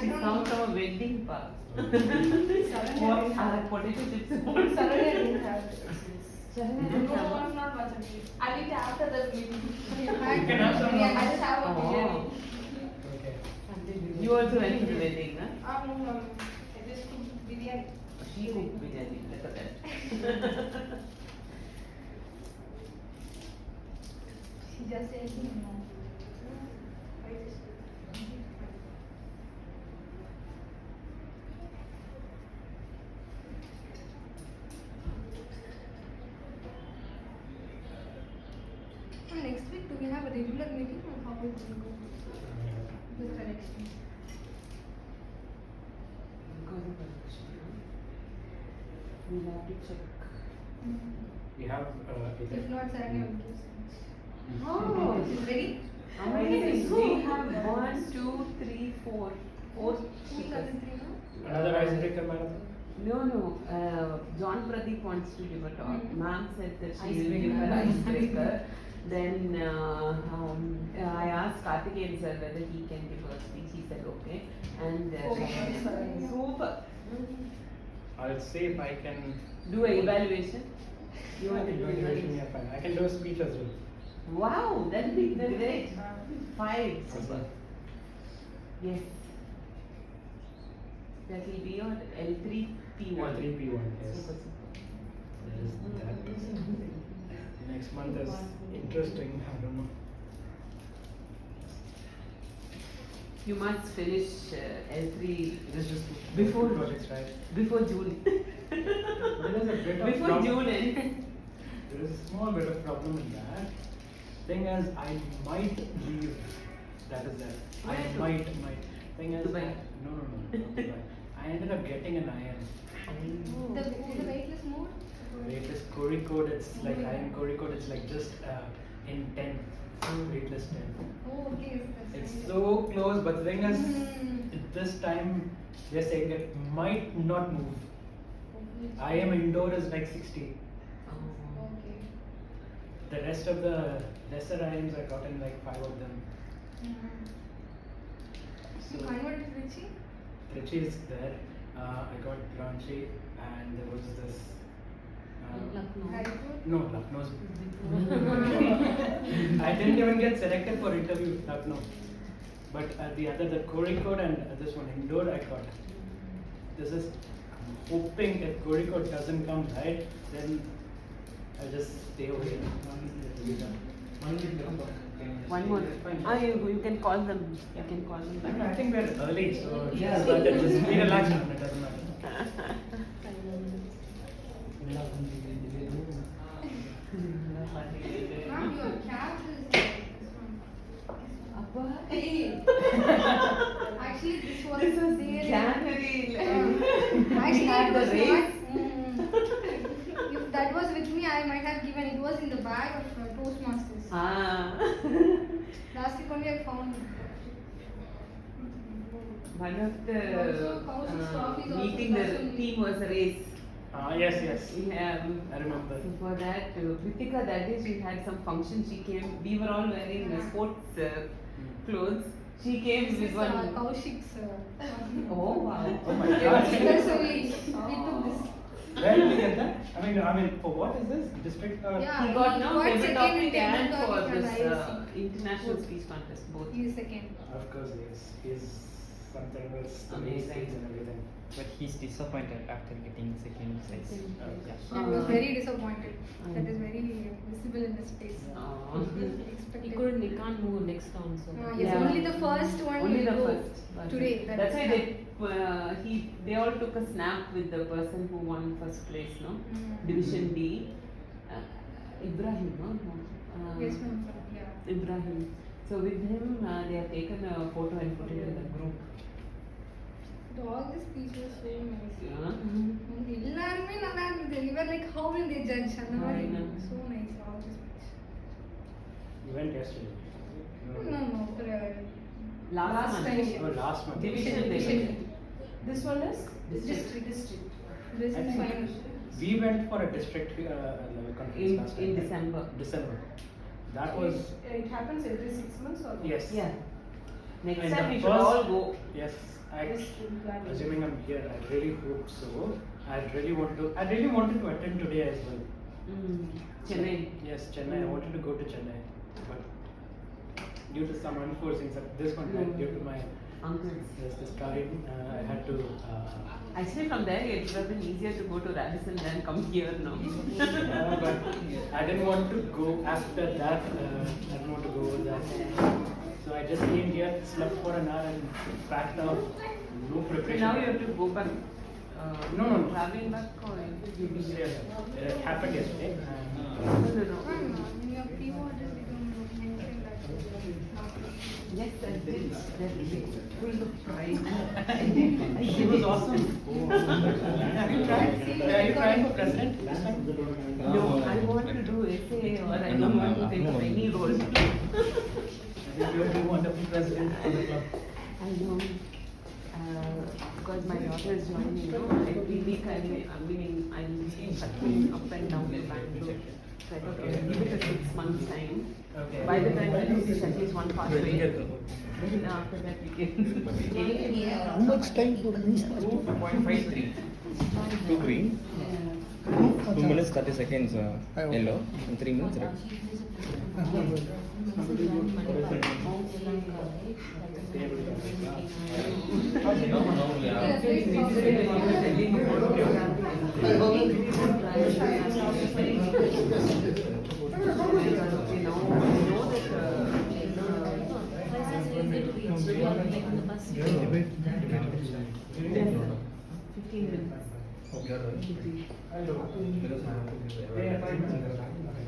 She come from a wedding park. Suddenly, Potato chips. suddenly I didn't have it. No, I'm not much hungry. I'll eat after the meeting. You can have some I just have a Oh. biryani. Okay. You also went to the wedding, huh? No, I just cooked biryani. She cooked biryani. Look at that. She just ate me. Next week, do we have a regular meeting or how it will go? The corrections. We'll have to check. We have If not, Saturday I will do Oh, This is very. amazing. We have 1, 2, 3, 4. 4 Who speakers. doesn't think, huh? another icebreaker marathon. No. John Pradeep wants to give a talk. Mhm. Ma'am said that she will give her icebreaker. Then I asked Karthikeyan sir whether he can give a speech. He said okay. And super. I'll see if I can Do a evaluation. You want to do evaluation. evaluation? Yeah, fine. I can do a speech as well. Wow, that'd be great. 5. Super. Yes. That will be your L3P1. L3P1, yes. Super, super. There is that. Next month is interesting. I don't know. You must finish L3 This is before projects, right? before June. There is a bit of Before problem. June end. There is a small bit of problem in that. Thing is, I might leave. That is that. Where I to? might. Thing is, Dubai. no, not Dubai. I ended up getting an iron. The weightless mode? Weightless Kozhikode, it's like iron Kozhikode, it's like just in 10. Weightless 10. Oh, okay. It's so close, but the thing is, Hmm. this time they're saying it might not move. I am indoor is like 60. The rest of the lesser items I got in like 5 of them. So mine was Richie. Trichy is there. I got Ranchi and there was this. Raipur. No, Lucknow's. I didn't even get selected for interview Lucknow. But the other, the Kozhikode and this one Indore, I got. This is, I'm hoping if Kozhikode doesn't come right, then I'll just stay over here. One more. Fine. You can call them. You can call them. I think we're early, so just be relaxed on it, doesn't matter. Ma'am, your cap is this one. Hey. Actually, this was there. January. Actually, had it the was race. not. If that was with me, I might have given. It was in the bag of Toastmasters. Last week only I found it. One of the Also, Kaushik's trophy is also meeting, the personal. team was a race. Yes. Yeah. I remember. So for that, Kritika, that day she had some function. She came. We were all wearing sports clothes. She came This with is one. Kaushik's. Oh wow! Oh my God. That's only. We took this. Where did you get that? I mean, for what is this? District? Yeah. He got he now got debut second topic in table and for topic from this ISC. international speech contest both. He is second. Of course, yes. He's something with Amazing. stage and everything. But he's disappointed after getting second place. I was very disappointed. That is very visible in his face. Oh. He couldn't, he can't move next round, so. Yes, Yeah. only the first one Only will the go first. today. That's why happened. they all took a snap with the person who won first place, no? Mm. Division D. Ibrahim, no? Yes, ma'am. Yeah. Ibrahim. So with him, they have taken a photo and put it in the group. All the speech was so nice. Yeah. எல்லாருமே நல்லா இருந்தது. You were like, how will they judge? அந்த மாதிரி. I know. So nice, all the speech. You went yesterday. No, for Last month. time. Oh, last month. Division they Division. went. This one is district. This I is think final. we went for a district level conference In- last time. in right? December. December. That was It happens every 6 months or? yes. Yeah. Next And time the we should first- all go. Yes, Yes, we'll plan it. assuming I'm here, I really hope so. I really wanted to attend today as well. Chennai. Yes, Chennai. I wanted to go to Chennai, but due to some unforeseen this one had due to my Uncles. this Karin, I had to. Actually, from there it would have been easier to go to Radisson than come here now. But I didn't want to go after that. I didn't want to go over that. So I just came here, slept for an hour, and packed up. No So preparation. now you have to go back. No. Traveling back or you'll be here? Yes, it happened yesterday. No. In your pre-orders, you don't mention that. Yes, I did. That full of pride. She was awesome. Have you tried? Are you trying for president this time? No, I want to do essay or I don't want to take up any role. I think you will be wonderful president for the club. I know. Because my daughter is joining, you know, every week I'm circling up and down in Bangalore. So I thought, okay, give it a 6 months time. Okay. By the time I finish at least one pathway, then after that we can. How much time to finish? 2.53. 2 green, 2 minutes 30 seconds yellow, and 3 minutes red.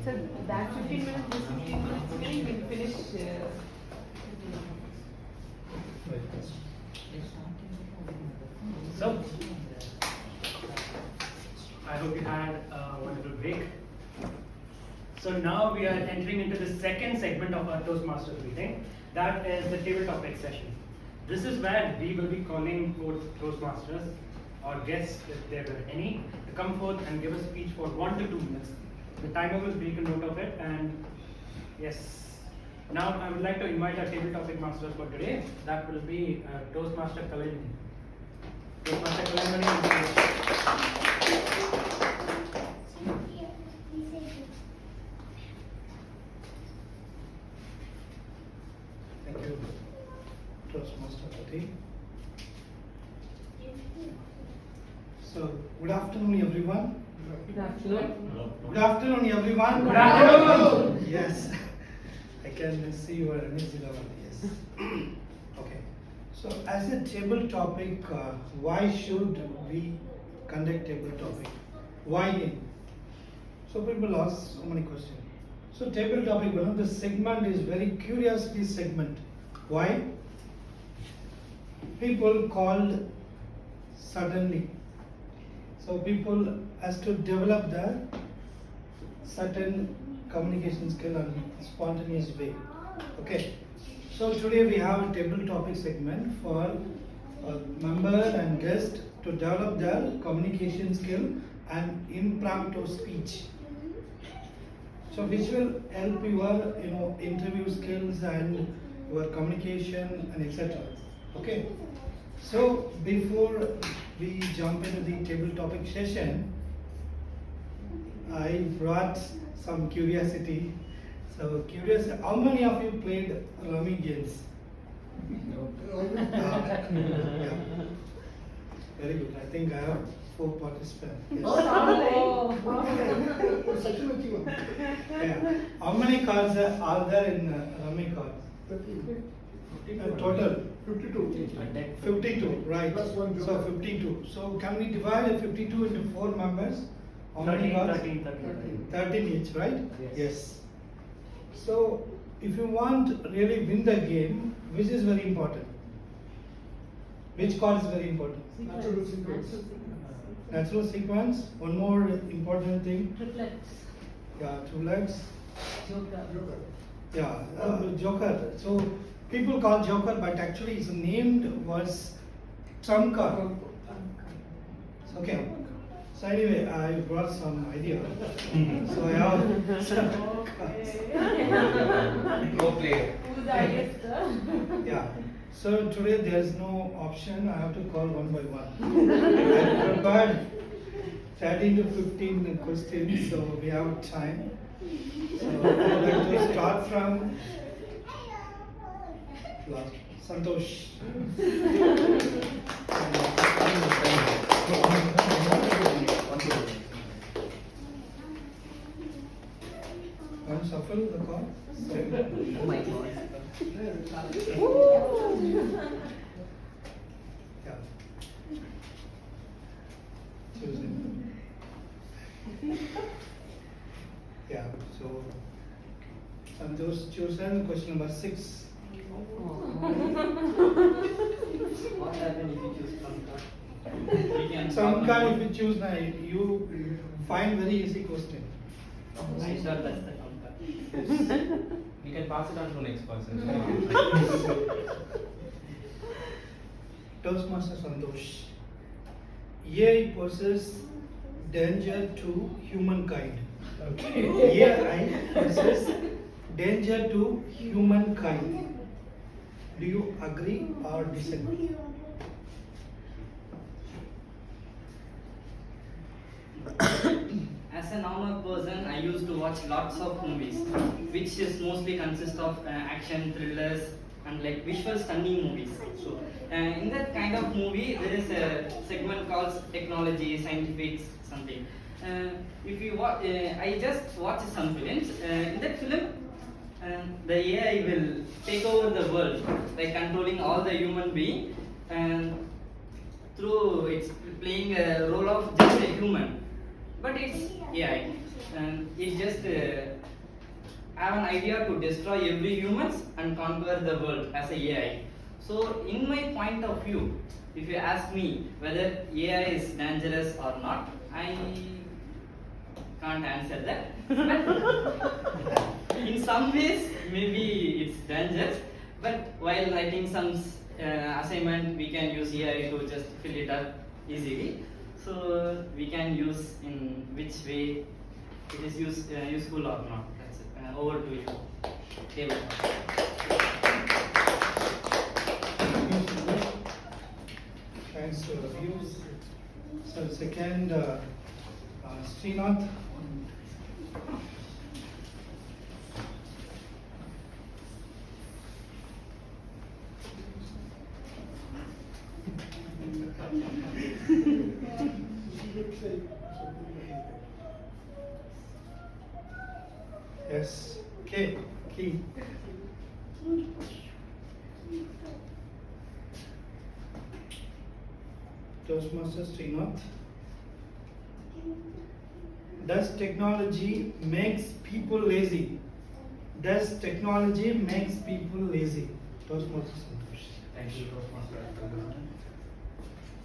So that 15 minutes, this 15 minutes, we'll finish. So, I hope you had a wonderful break. So now we are entering into the second segment of our Toastmasters meeting. That is the table topic session. This is where we will be calling forth Toastmasters or guests, if there were any, to come forth and give a speech for 1 to 2 minutes The timer will make a note of it, and yes. Now I would like to invite our table topic master for today. That will be Toastmaster Kalaimani. Toastmaster Kalaimani. Thank you, Toastmaster Pati. So, good afternoon, everyone. Good afternoon. Good afternoon, everyone. Good afternoon. Yes, I can see your energy level. Yes. Okay. So, as a table topic, why should we conduct table topic? Why? So people ask so many questions. So table topic, one of the segment is very curiosity segment. Why? People called suddenly. So people has to develop the certain communication skill and spontaneous way. Okay. So today we have a table topic segment for a member and guest to develop their communication skill and impromptu speech. So which will help your interview skills and your communication and etc. Okay. So before we jump into the table topic session, I brought some curiosity. So curious, how many of you played rummy games? Yeah. Very good. I think I have 4 participants. Yes. Yeah. How many cards are there in rummy cards? Total 52, right? Plus one joker. So 52. So can we divide 52 into 4 members? How many cards? 13 each, right? Yes. So if you want to really win the game, which is very important? Which card is very important? Natural sequence. Natural sequence. One more important thing. Triplets. Yeah, 2 legs. Joker. Yeah, Joker. So people call Joker, but actually his name was trump card. Okay. So anyway, I brought some idea. So I have some cards. Go play. Who's the highest? Yeah. So today there is no option. I have to call one by one. I prepared 13 to 15 questions, so we have time. So I would like to start from Santosh. One shuffle the card. Oh my god. Yeah. Choosing. Yeah, so Santosh chosen question number 6. What happened if you choose trump card? We can Some talk kind about- if you choose now, you find very easy question. I sure that's the trump card. You can pass it on to next person. Toastmaster Santosh. AI poses danger to humankind. AI poses danger to humankind. Do you agree or disagree? As a normal person, I used to watch lots of movies, which is mostly consist of action, thrillers, and like visual stunning movies. So, in that kind of movie, there is a segment called technology, scientific, something. If you watch, I just watched some films. In that film, the AI will take over the world, like controlling all the human being, and through it's playing a role of just a human. But it's AI, and it just have an idea to destroy every humans and conquer the world as a AI. So, in my point of view, if you ask me whether AI is dangerous or not, I can't answer that. But in some ways, maybe it's dangerous. But while writing some assignment, we can use AI to just fill it up easily. So we can use in which way it is useful or not. That's it. Over to you, David. Thanks for the views. So second, Srinath. Yes, key. Toastmaster Srinath. Does technology makes people lazy? Does technology makes people lazy? Toastmaster Srinath. Thank you, Toastmaster.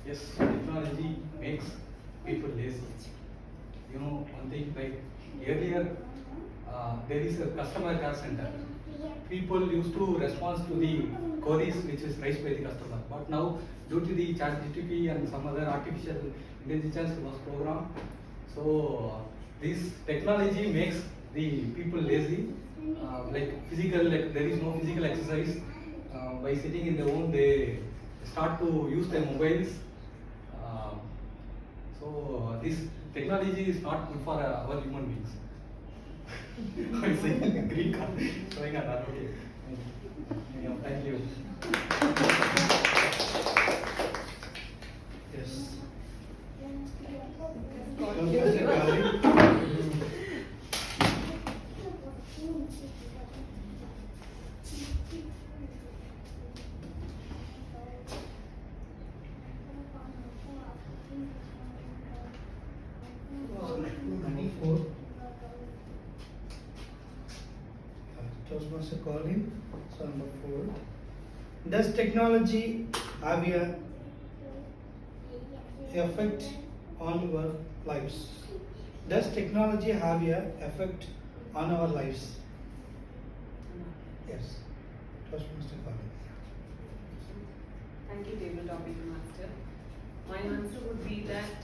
Yes, technology makes people lazy. You know, one thing like earlier, there is a customer care center. People used to respond to the queries which is raised by the customer. But now, due to the ChatGPT and some other artificial intelligence was programmed, so this technology makes the people lazy. Like physical, like there is no physical exercise. By sitting in the home, they start to use their mobiles. So this technology is not good for our human beings. I'm saying green card. Showing an okay. Yeah, thank you. Yes. Toastmaster Kali. Number 4. Toastmaster Colin. So number 4. Does technology have a effect on your lives? Does technology have a effect on our lives? Yes. Toastmaster Colin. Thank you, Tabletop Master. My answer would be that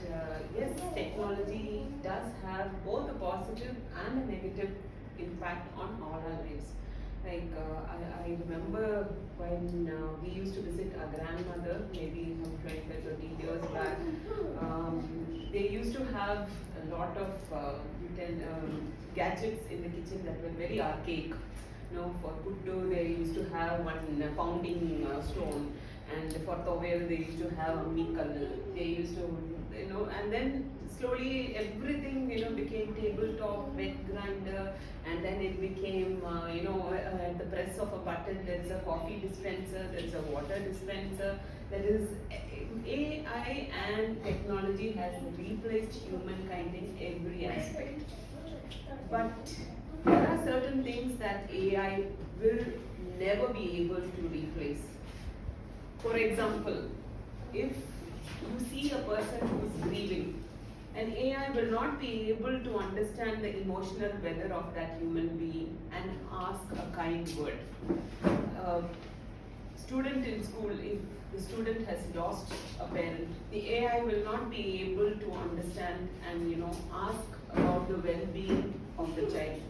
yes, technology does have both a positive and a negative impact on all our lives. Like I remember when we used to visit our grandmother, maybe some 25, 30 years back. They used to have a lot of gadgets in the kitchen that were very archaic. You know, for puttu they used to have one pounding stone, and for towel they used to have a mikal. They used to, you know, and then slowly everything, you know, became tabletop, wet grinder, and then it became, you know, at the press of a button there is a coffee dispenser, there is a water dispenser. That is, AI and technology has replaced humankind in every aspect. But there are certain things that AI will never be able to replace. For example, if you see a person who's grieving, an AI will not be able to understand the emotional weather of that human being and ask a kind word. Student in school, if the student has lost a parent, the AI will not be able to understand and, you know, ask about the well-being of the child.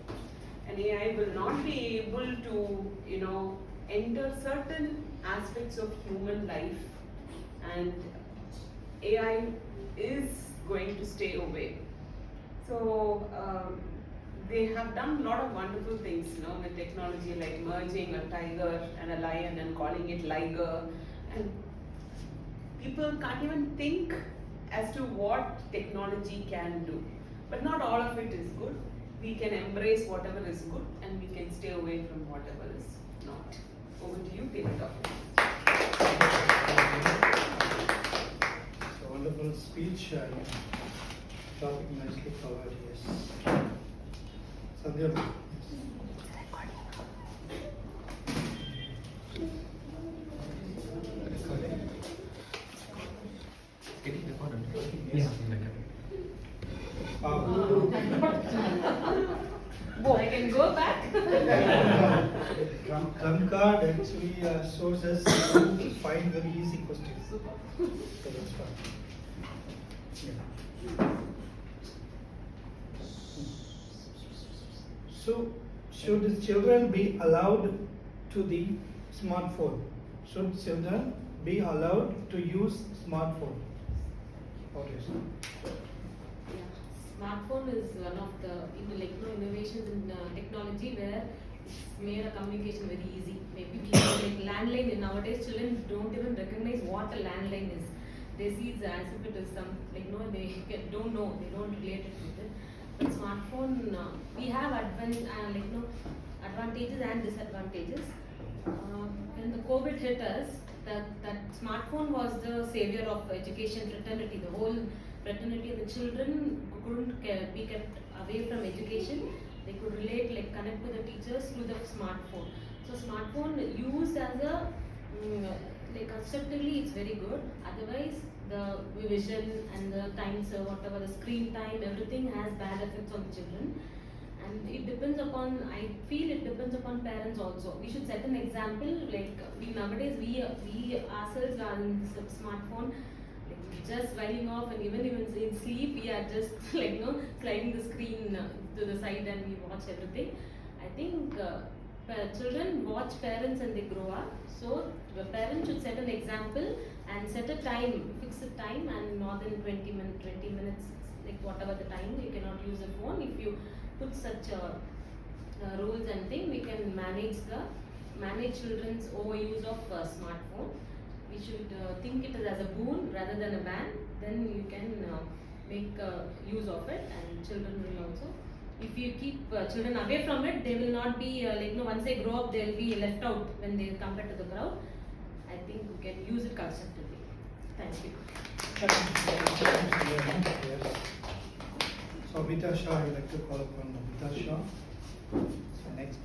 An AI will not be able to, you know, enter certain aspects of human life, and AI is going to stay away. So they have done a lot of wonderful things, you know, with technology, like merging a tiger and a lion and calling it liger, and people can't even think as to what technology can do. But not all of it is good. We can embrace whatever is good, and we can stay away from whatever is not. Over to you, David. It's a wonderful speech. Topic nicely covered. Yes. Sandhya. Yes. I can go back. Trump card actually shows us how to find very easy questions. So that's fine. Yeah. So, should the children be allowed to the smartphone? Should children be allowed to use smartphone? What is it? Yeah, smartphone is one of the innovations in technology where it's made a communication very easy. Maybe people like landline nowadays children don't even recognize what a landline is. They see it as if it is some don't know, they don't relate it with it. But smartphone, we have advantages and disadvantages. When the COVID hit us, that smartphone was the savior of education fraternity. The whole fraternity of the children couldn't be kept away from education. They could relate, connect with the teachers through the smartphone. So smartphone used as a constructively, it's very good. Otherwise, the vision and the time, so whatever the screen time, everything has bad effects on the children. And it depends upon, I feel it depends upon parents also. We should set an example, nowadays we ourselves are in the smartphone, just whiling off, and even in sleep we are just sliding the screen to the side and we watch everything. I think children watch parents and they grow up. So the parent should set an example and set a time, fix a time, and more than 20 minutes, whatever the time, you cannot use a phone. If you put such rules and thing, we can manage children's overuse of smartphone. We should think it as a boon rather than a ban. Then you can make use of it, and children will also. If you keep children away from it, they will not be once they grow up, they will be left out when they compare to the crowd. I think we can use it constructively. Thank you. Yes. So Amita Shah, I would like to call upon Amita Shah. So next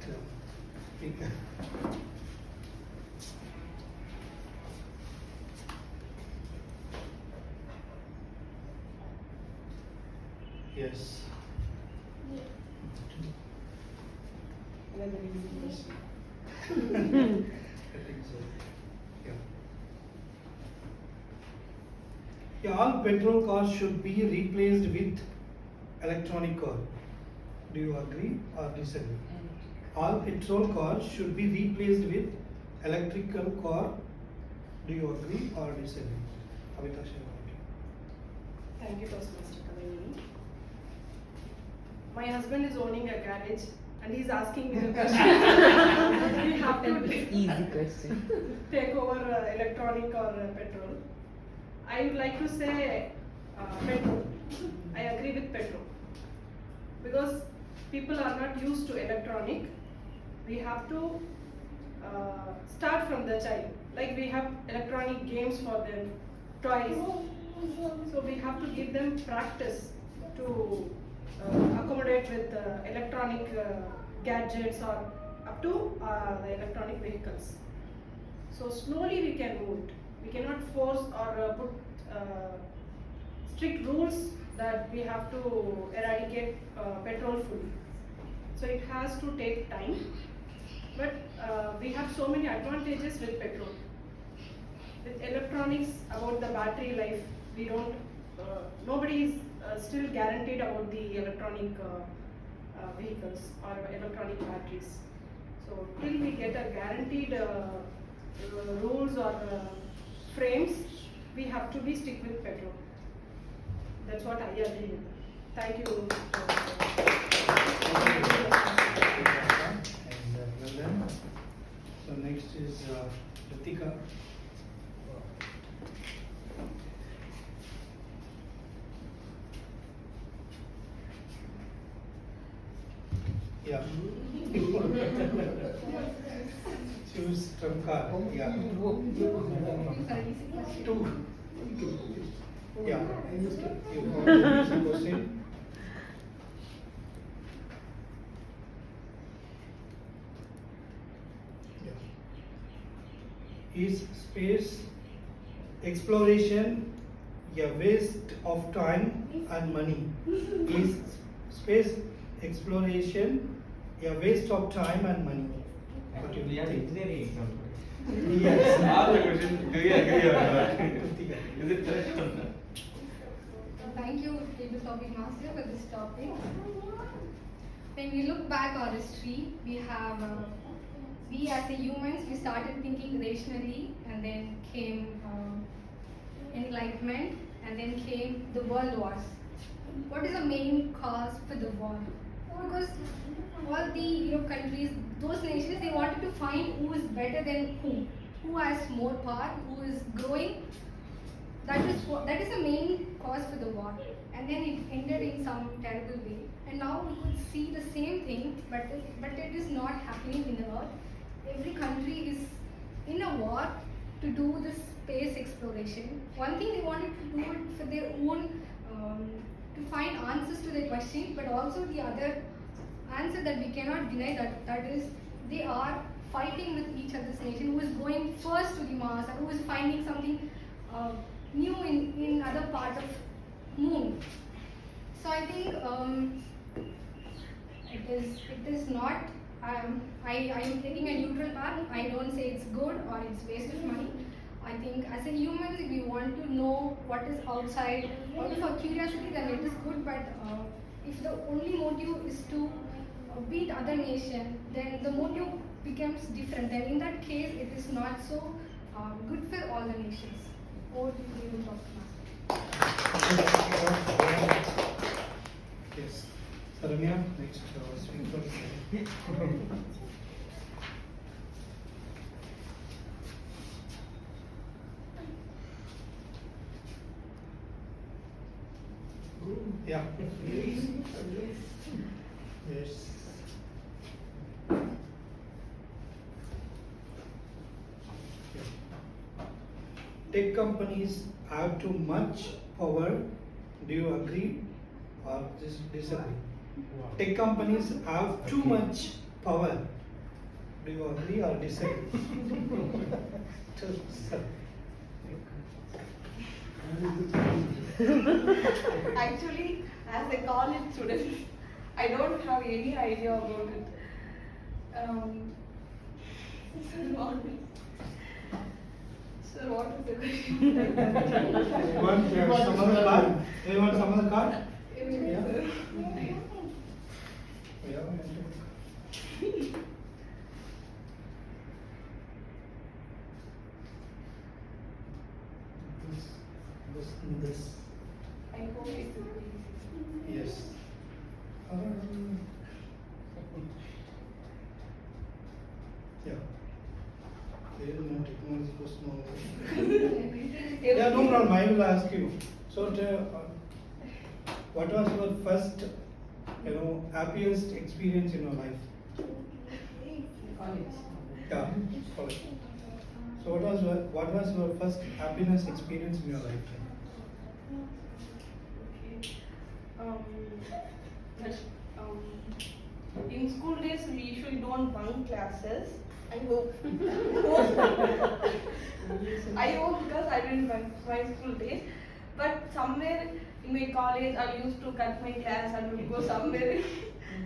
speaker. Yes. Another easy question. I think so. Yeah, all petrol cars should be replaced with electronic car. Do you agree or disagree? All petrol cars should be replaced with electrical car. Do you agree or disagree? Amita Shah. Thank you, Toastmaster Kamini. My husband is owning a garage and he's asking me the question. We have to Easy question. take over electronic or petrol. I would like to say petrol. I agree with petrol. Because people are not used to electronic, we have to start from the child. Like we have electronic games for them, toys. So we have to give them practice to accommodate with electronic gadgets or up to the electronic vehicles. So slowly we can move it. We cannot force or put strict rules that we have to eradicate petrol fully. So it has to take time, but we have so many advantages with petrol. With electronics, about the battery life, we don't, nobody is still guaranteed about the electronic vehicles or electronic batteries. So till we get a guaranteed rules or frames, we have to be stick with petrol. That's what I agree with. Thank you. And well done. So next is Ritika. Yeah. Choose from car. Yeah. Two. Yeah. You question. Is space exploration a waste of time and money? Is space exploration a waste of time and money? What do you think? Yes. Ask the question, do you agree or not? Is it correct or not? Thank you, Table Topic Master, for this topic. when we look back our history, we have, we as a humans, we started thinking rationally, and then came enlightenment, and then came the world wars. What is the main cause for the war? Because all the countries, those nations, they wanted to find who is better than who has more power, who is growing. That is the main cause for the war, and then it ended in some terrible way. And now we could see the same thing, but it is not happening in the earth. Every country is in a war to do the space exploration. One thing they wanted to do it for their own, to find answers to their questions, but also the other answer that we cannot deny, that is they are fighting with each other's nation, who is going first to the Mars, and who is finding something new in other part of moon. So I think it is not. I am taking a neutral path. I don't say it's good or it's waste of money. I think as a human, if we want to know what is outside, out of our curiosity, then it is good. But if the only motive is to beat other nation, then the motive becomes different. Then in that case, it is not so good for all the nations. Over to you, Dr. Yes. Saramya, next speaker. Yeah. Yes. Tech companies have too much power. Do you agree or disagree? Tech companies have too much power. Do you agree or disagree? Actually, as a college student, I don't have any idea about it. Sir, what is the question? You want some other card? You want some other card? Yeah. This. I hope it will be easy. Yes. Yeah. There is no technology question. Yeah, no problem. I will ask you. So, what was your first, happiest experience in your life? College. Yeah, college. So, what was your first happiness experience in your life? In school days, we usually don't bunk classes. I hope. I hope because I didn't bunk my school days. But somewhere in my college, I used to cut my class and would go somewhere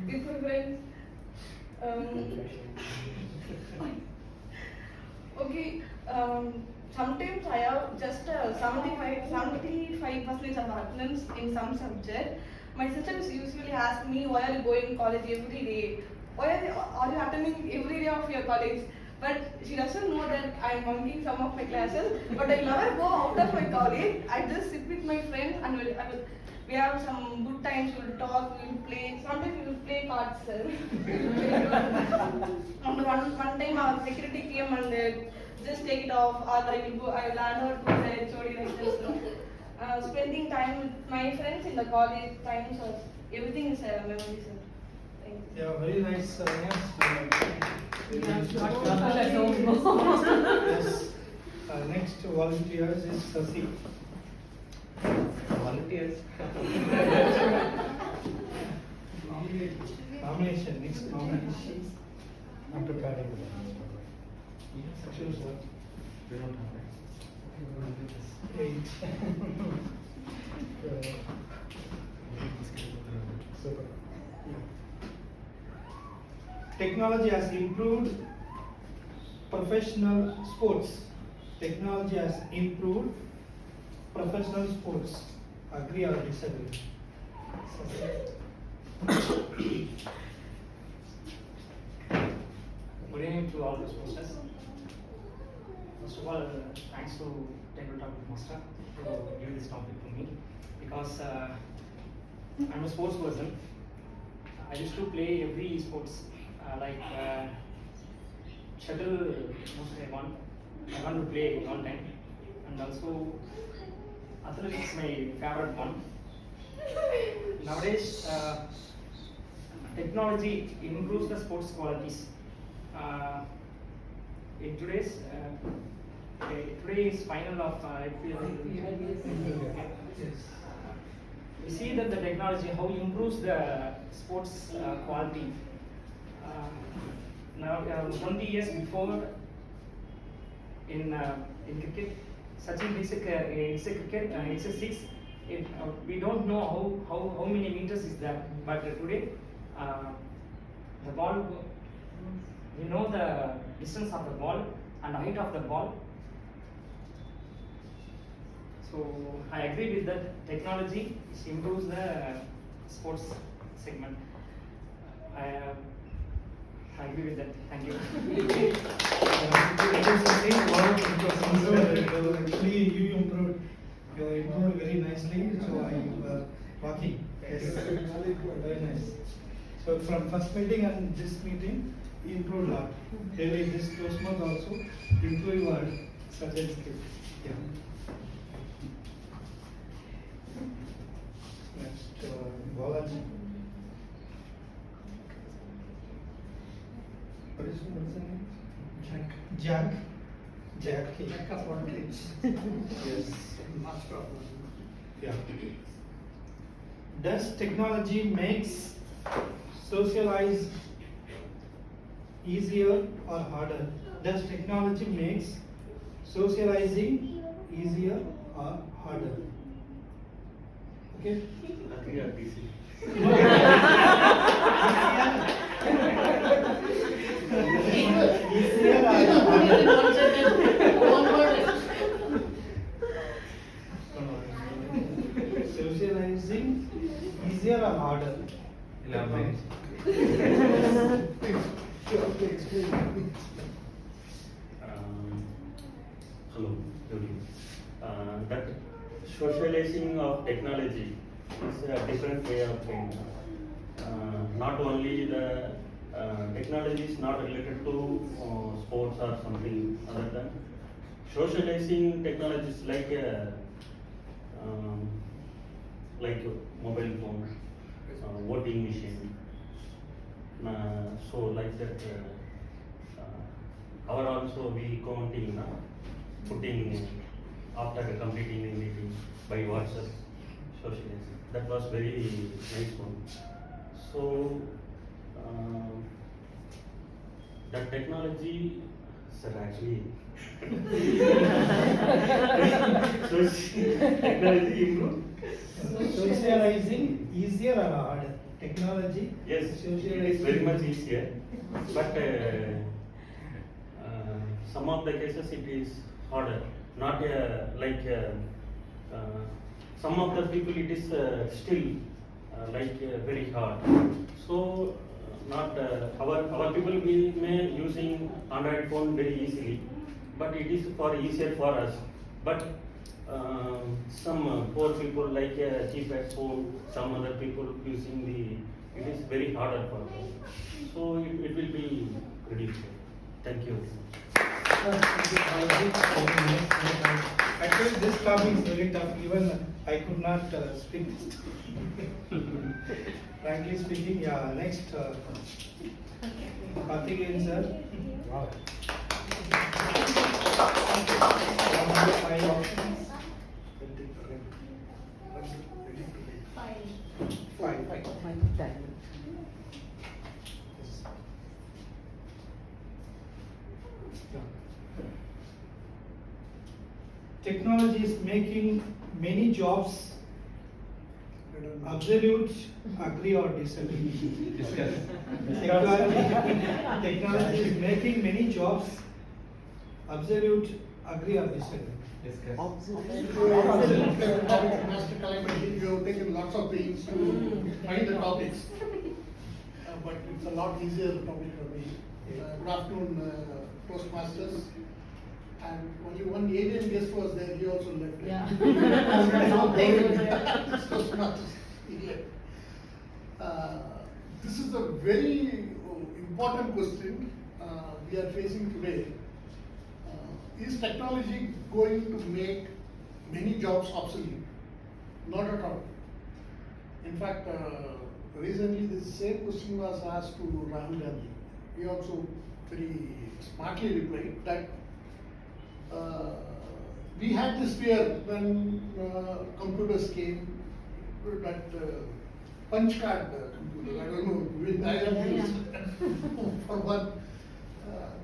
with my friends. Okay. Sometimes I have just 75% of attendance in some subject. My sisters usually ask me, why are you going to college every day? Why are you attending every day of your college? But she doesn't know that I am bunking some of my classes. But I never go out of my college. I just sit with my friends and we have some good times. We will talk, we will play. Sometimes we will play cards. And one time our security came and just take it off, or I will land out to the HOD like this. Spending time with my friends in the college times, everything is a memory, sir. Thank you. Yeah, very nice. Yes. Next volunteers is Sasi. Volunteers. Nomination. Next nomination. After padding. Choose one. We don't have it. 8. Super. Technology has improved professional sports. Technology has improved professional sports. Agree or disagree? Good evening to all the posters. First of all, thanks to Tabletop Master to give this topic to me because I'm a sports person. I used to play every sports like shuttle. Mostly I want to play all time, and also athletics is my favorite one. Nowadays, technology improves the sports qualities. In today's today is final of IPL. We see that the technology how improves the sports quality. Now 20 years before in cricket, Sachin is a cricket it's a six. We don't know how many meters is that, but today the ball, we know the distance of the ball and height of the ball. So I agree with that. Technology improves the sports segment. I agree with that. Thank you. Actually, you improved. You improved very nicely. So I was walking. Yes. Very nice. So from first meeting and this meeting, you improved a lot. Really, this Toastmasters also improve your certain skill. Yeah. Next, Balaji. What is the name? Jack. Jack of all trades. Yes. Master of none. Yeah. Does technology makes socialize easier or harder? Does technology makes socializing easier or harder? Okay. Agree or disagree? Easier or socializing easier or harder? Hello, good evening. That socializing of technology is a different way of doing. Not only the technology is not related to sports or something other than socializing technologies like mobile phone, voting machine. So like that, our also we counting putting after completing the meeting by WhatsApp socializing. That was very nice one. So that technology, sir, actually, so technology improved. Socializing easier or harder? Technology? Yes, it is very much easier, but some of the cases it is harder. Not like some of the people it is still very hard. So not our people we may using Android phone very easily, but it is easier for us. But some poor people like keypad phone, some other people using it is very harder for them. So it will be reduced. Thank you. Actually, this topic is very tough. Even I could not speak. Frankly speaking, yeah. Next, Karthikeyan sir. Wow. Five options. Five. Technology is making many jobs absolute, agree or disagree? Technology is making many jobs absolute, agree or disagree? Master Calamity, you have taken lots of things to find the topics. But it's a lot easier topic for me. Good afternoon, Toastmasters. And only one alien guest was there, he also left. Yeah. Toastmasters, idiot. This is a very important question we are facing today. Is technology going to make many jobs obsolete? Not at all. In fact, recently this same question was asked to Rahul Gandhi. He also very smartly replied that we had this fear when computers came, that punch card computer, I don't know, which I have used for one.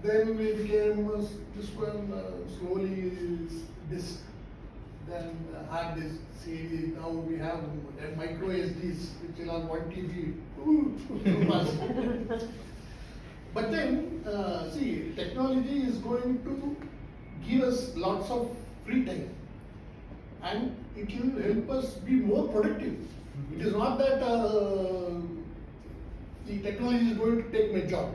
Then we became this one slowly disk, then hard disk, CD. Now we have micro SDs which are on 1 TB. Too fast. But then, see, technology is going to give us lots of free time, and it will help us be more productive. It is not that the technology is going to take my job,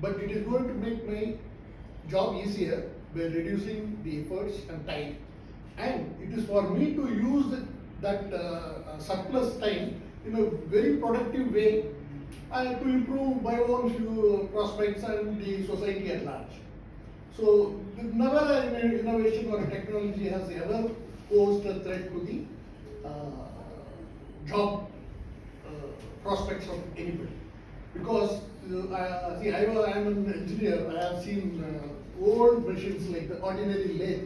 but it is going to make my job easier by reducing the efforts and time. And it is for me to use that surplus time in a very productive way and to improve my own few prospects and the society at large. So never an innovation or technology has ever posed a threat to the job prospects of anybody. Because see, I am an engineer, I have seen old machines like the ordinary lathe,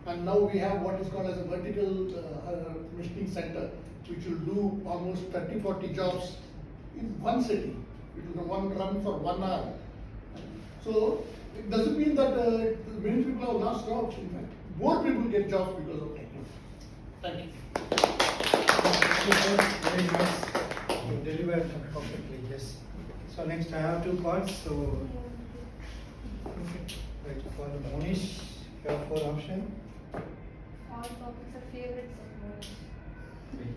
and now we have what is called as a vertical machining center, which will do almost 30-40 jobs in one sitting. It will run for 1 hour. So it doesn't mean that many people have lost jobs. In fact, more people get jobs because of technology. Thank you. Thank you, sir. Very nice. You delivered perfectly, yes. So next I have 2 cards, so right for Monish, you have 4 options. All topics are favorites of mine.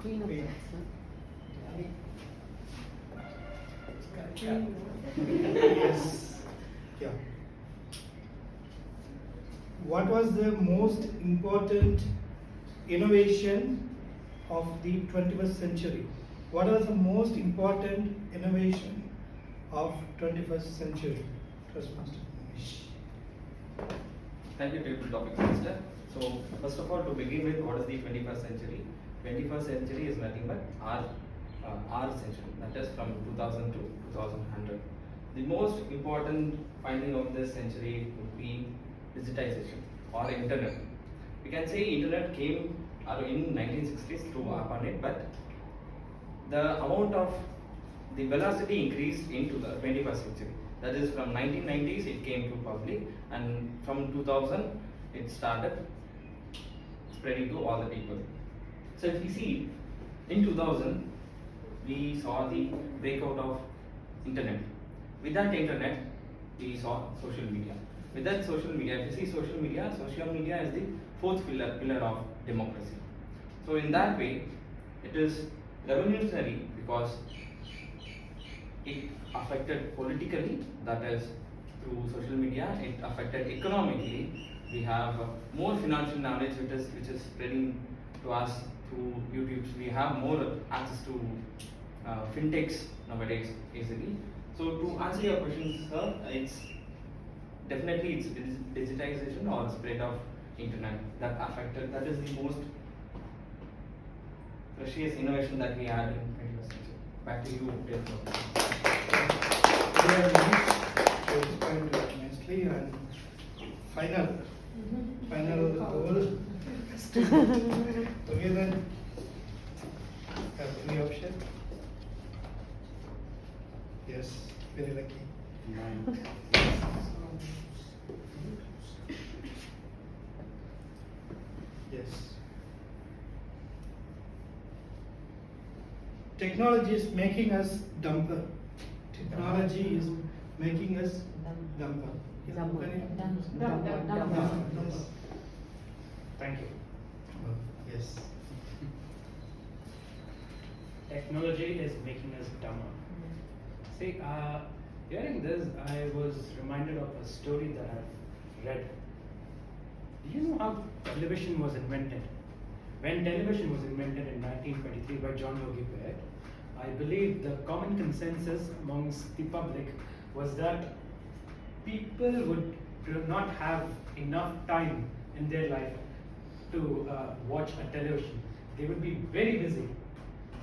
Queen of Queen. Hearts. Yes. Yeah. What was the most important innovation of the 21st century? What was the most important innovation of 21st century? Toastmaster Monish. Thank you, table topic master. So first of all, to begin with, what is the 21st century? 21st century is nothing but our century, that is from 2000 to 2100. The most important finding of this century would be digitization or internet. We can say internet came in 1960s through ARPANET, but the amount of the velocity increased into the 21st century. That is from 1990s it came to public, and from 2000 it started spreading to all the people. So if we see in 2000 we saw the breakout of internet. With that internet we saw social media. With that social media, if you see social media is the 4th pillar of democracy. So in that way it is revolutionary because it affected politically, that is through social media. It affected economically. We have more financial knowledge which is spreading to us through YouTube. We have more access to fintechs nowadays easily. So to answer your question, sir, it's definitely digitization or spread of internet that affected. That is the most precious innovation that we had in 21st century. Back to you, Dave. Very nice. You explained nicely. And final goal. Together, have 3 options. Yes, very lucky. Yes. Technology is making us dumber. Technology is making us dumber. Yes. Thank you. Yes. Technology is making us dumber. See, Hearing this, I was reminded of a story that I've read. Do you know how television was invented? When television was invented in 1923 by John Logie Baird, I believe the common consensus amongst the public was that people would not have enough time in their life to watch a television. They would be very busy.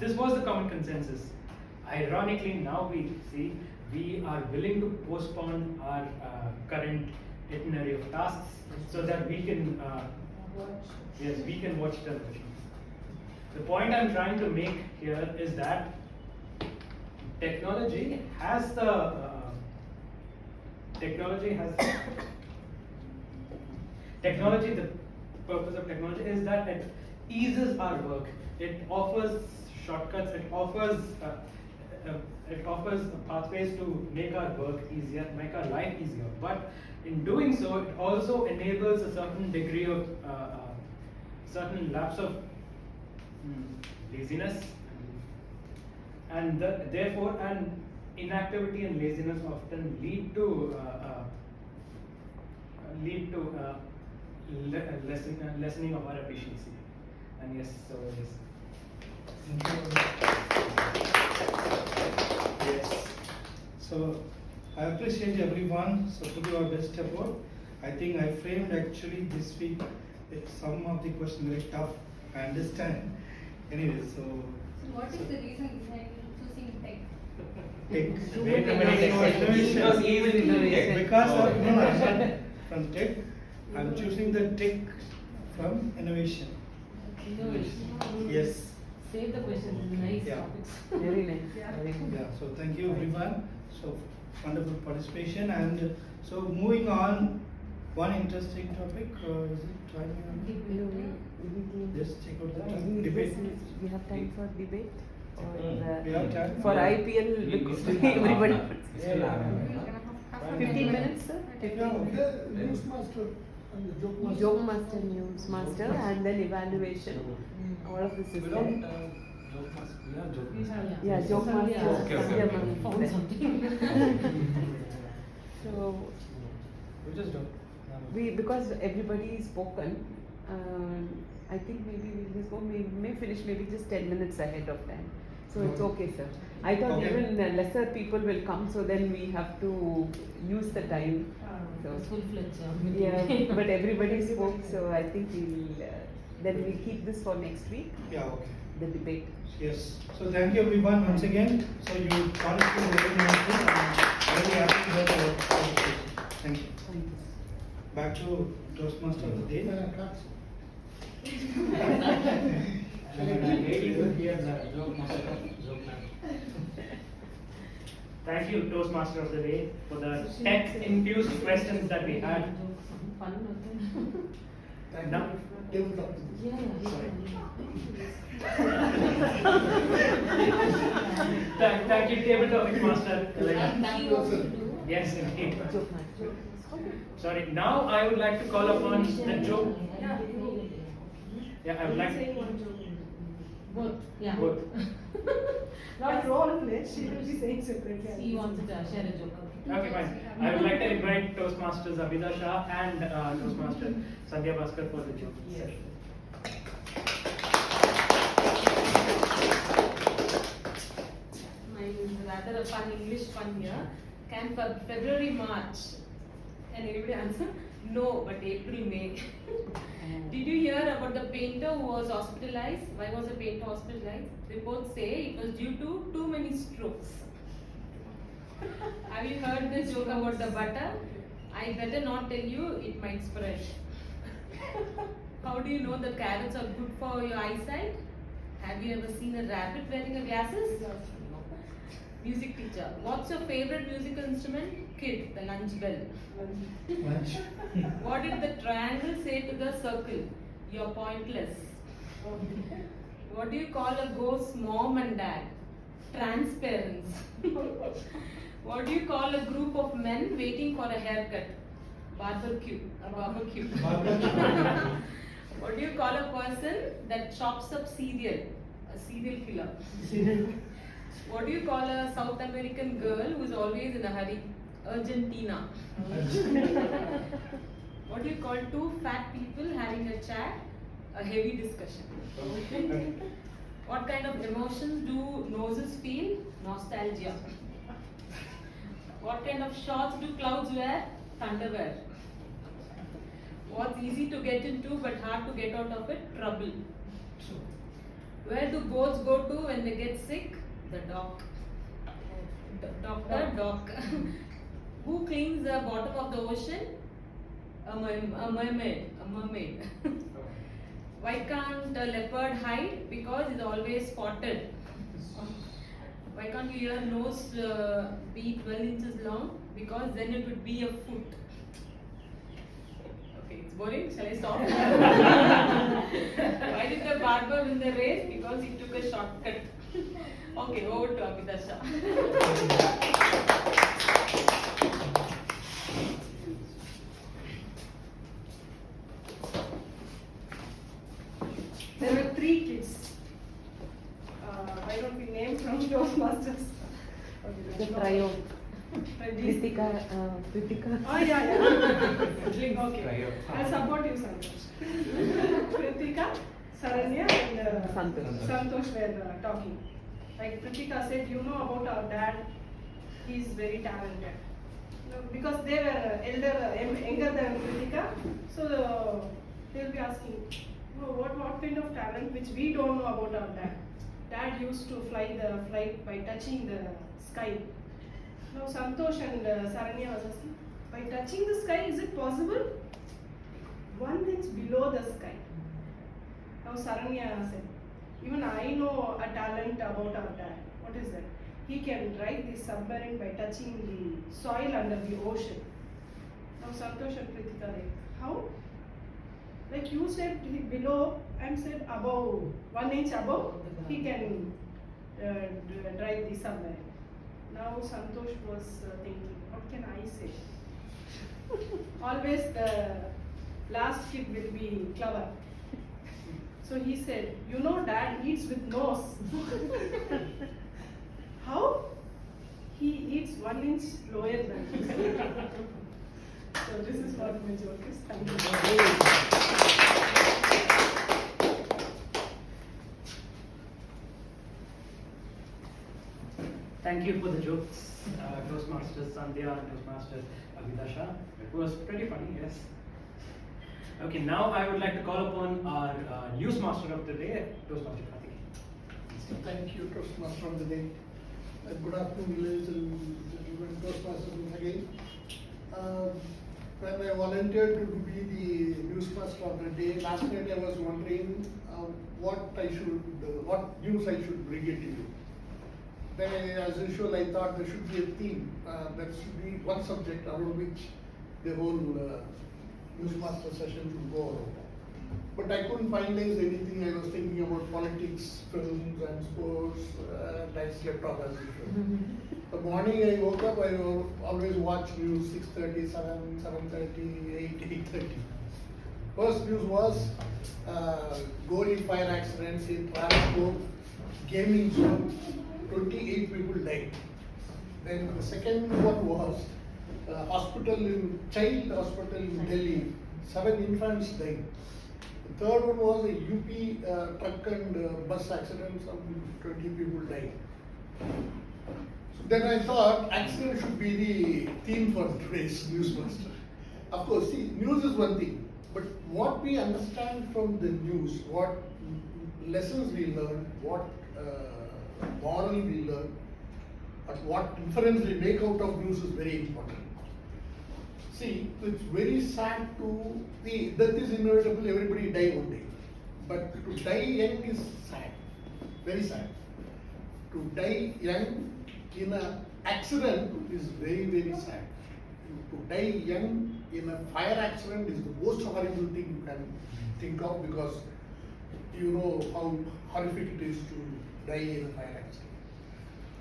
This was the common consensus. Ironically, now we see we are willing to postpone our current itinerary of tasks so that we can watch television. The point I'm trying to make here is that technology has the purpose of technology is that it eases our work. It offers shortcuts. It offers pathways to make our work easier, make our life easier. But in doing so, it also enables a certain degree of certain lapse of laziness, and therefore, inactivity and laziness often lead to lessening of our efficiency. And yes, so yes. Yes. So I appreciate everyone. So put your best effort. I think I framed actually this week some of the questions very tough. I understand. Anyway, so what is the reason behind choosing tech? Because even innovation. Because of innovation from tech, I'm choosing the tech from innovation. Innovation. Yes. Save the questions, nice Yeah. topics. Very nice. Yeah, so thank you everyone. So wonderful participation, and so moving on, one interesting topic, is it time? Let's check out the time. Debate. We have time for debate? We have time? For IPL, everybody. 15 minutes, sir? Yeah, okay. News master and the joke master. Joke master, news master, and then evaluation. All of this is there. Yeah, joke master. Sandhya ma'am. Found something. So, We just don't. because everybody is spoken, I think maybe we'll just go, we may finish maybe just 10 minutes ahead of time. So it's okay, sir. I thought Okay. even lesser people will come, so then we have to use the time. So, Full-fledged. yeah, but everybody spoke, so I think then we'll keep this for next week, Yeah, okay. the debate. Yes. So thank you everyone once again. So you participated very nicely. I'm very happy about your participation. Thank you. Thank you. Back to Toastmaster of the day. Thank you, Toastmaster of the Day, for the tech-infused questions that we had. Thank Now- you. Tabletop. Thank you, table topic master. Thank you also to do. Yes, indeed. Joke master. Sorry, now I would like to call upon the joke. Yeah, I would like Saying one joke. Both, yeah. both. Not role play, she will be saying separately. He wanted to share a joke. Okay, fine. I would like to invite Toastmasters Abhida Shah and Toastmaster Sandhya Bhaskar for the joke. Yes. Mine is rather a fun English fun here. Can February, March? Can anybody answer? No, but April, May. Did you hear about the painter who was hospitalized? Why was the painter hospitalized? Reports say it was due to too many strokes. Have you heard this joke about the butter? I better not tell you, it might spread. How do you know the carrots are good for your eyesight? Have you ever seen a rabbit wearing a glasses? Music teacher. What's your favorite musical instrument? Kid, the lunch bell. Lunch. What did the triangle say to the circle? You're pointless. What do you call a ghost's mom and dad? Transparents. What do you call a group of men waiting for a haircut? Barbecue. A barbecue. What do you call a person that chops up cereal? A serial killer. What do you call a South American girl who is always in a hurry? Argentina. What do you call two fat people having a chat? A heavy discussion. What kind of emotions do noses feel? Nostalgia. What kind of shorts do clouds wear? Thunderwear. What's easy to get into but hard to get out of it? Trouble. Where do goats go to when they get sick? The doc. Doctor, doc. Who cleans the bottom of the ocean? A mermaid. A mermaid. Why can't a leopard hide? Because it's always spotted. Why can't your nose be 12 inches long? Because then it would be a foot. Okay, it's boring. Shall I stop? Why did the barber win the race? Because he took a shortcut. Okay, over to Amita Shah. There were 3 kids. Why don't we name from Toastmasters? The trio. Kritika. Kritika. Oh yeah. Okay. I'll support you, Santosh. Kritika, Saranya and Santosh were talking. Like Kritika said, you know about our dad, he's very talented. Because they were younger than Kritika, so they'll be asking, oh, what kind of talent which we don't know about our dad. Dad used to fly the flight by touching the sky. Now Santosh and Saranya was asking, by touching the sky, is it possible? 1 inch below the sky. Now Saranya said, even I know a talent about our dad. What is that? He can drive the submarine by touching the soil under the ocean. Now Santosh and Kritika like, how? Like you said below and said above, 1 inch above, he can drive the submarine. Now Santosh was thinking, what can I say? Always the last kid will be clever. So he said, you know dad eats with nose. How? He eats 1 inch lower than this. So this is what my joke is. Thank you. Thank you for the jokes, Toastmasters Sandhya and Toastmasters Amita Shah. It was pretty funny, yes. Okay, now I would like to call upon our news master of the day, Toastmaster Karthik. Thank you, Toastmaster of the day. Good afternoon, ladies and gentlemen, Toastmasters again. When I volunteered to be the newsmaster of the day, last night I was wondering what news I should bring it to you. Then, as usual, I thought there should be a theme. There should be one subject around which the whole newsmaster session should go around. But I couldn't finalize anything. I was thinking about politics, films, and sports. And I slept off as usual. The morning I woke up, I always watch news 6:30, 7, 7:30, 8, 8:30. First news was Goli fire accidents in Transco gaming zone. 28 people died. Then the second one was child hospital in Delhi. 7 infants died. The third one was a UP truck and bus accident. Some 20 people died. So then I thought accident should be the theme for today's newsmaster. Of course, see, news is one thing, but what we understand from the news, what lessons we learn, what moral we learn, but what inference we make out of news is very important. See, it's very sad to see death is inevitable, everybody die one day. But to die young is sad, very sad. To die young in an accident is very, very sad. To die young in a fire accident is the most horrible thing you can think of, because you know how horrific it is to die in a fire accident.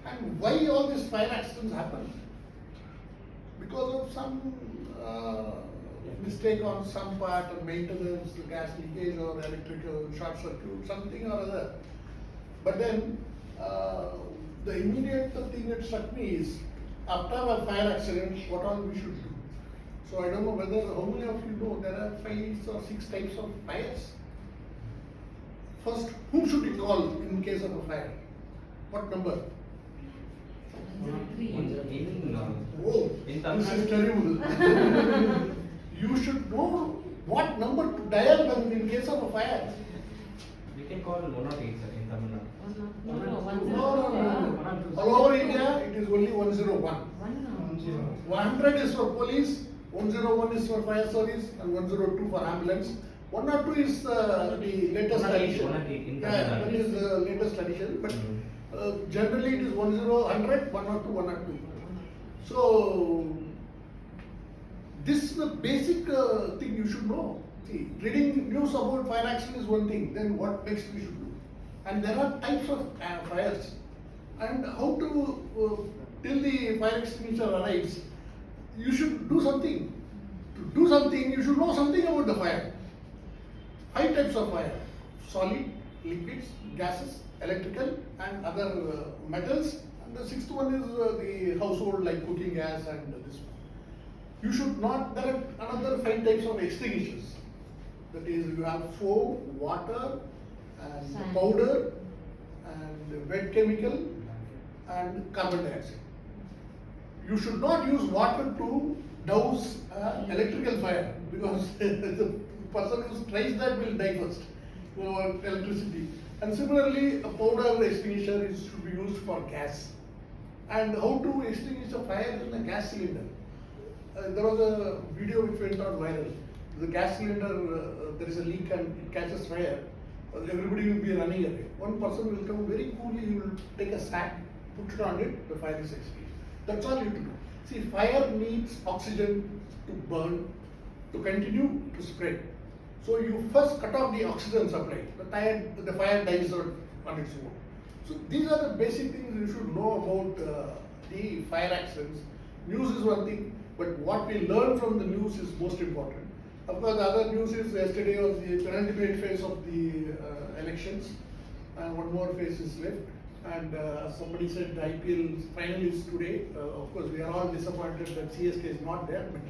And why all these fire accidents happen? Because of some mistake on some part of maintenance, gas leakage or electrical short circuit, something or other. But then the immediate thing that struck me is, after a fire accident, what all we should do. So I don't know whether, how many of you know there are 5 or 6 types of fires? First, whom should you call in case of a fire? What number? Oh, this is terrible. You should know what number to dial when in case of a fire. We can call 108, sir, in Tamil Nadu. No. All over India, it is only 101. 100 is for police, 101 is for fire service, and 102 for ambulance. 102 is the latest 108, addition. 108 in Tamil Yeah, Nadu. that is the latest addition. But generally, it is 100, 102, 102. So this is the basic thing you should know. See, reading news about fire accident is one thing. Then what next we should do? And there are types of fires, and how to till the fire extinguisher arrives. You should do something. To do something, you should know something about the fire. 5 types of fire: solid, liquids, gases, electrical, and other metals. And the 6th one is the household, like cooking gas and this one. You should not. There are another 5 types of extinguishers. That is, you have foam, water, and Sand. powder, and wet chemical, and carbon dioxide. You should not use water to douse electrical fire, because the person who tries that will die first for electricity. And similarly, a powder extinguisher should be used for gas. And how to extinguish a fire in a gas cylinder? There was a video which went on viral. The gas cylinder, there is a leak and it catches fire. Everybody will be running away. One person will come very coolly, he will take a sack, put it on it, the fire is extinguished. That's all you have to do. See, fire needs oxygen to burn, to continue to spread. So you first cut off the oxygen supply. The fire dies on its own. So these are the basic things you should know about the fire accidents. News is one thing, but what we learn from the news is most important. Of course, the other news is yesterday was the penultimate phase of the elections, and one more phase is left. And somebody said the IPL final is today. Of course, we are all disappointed that CSK is not there, but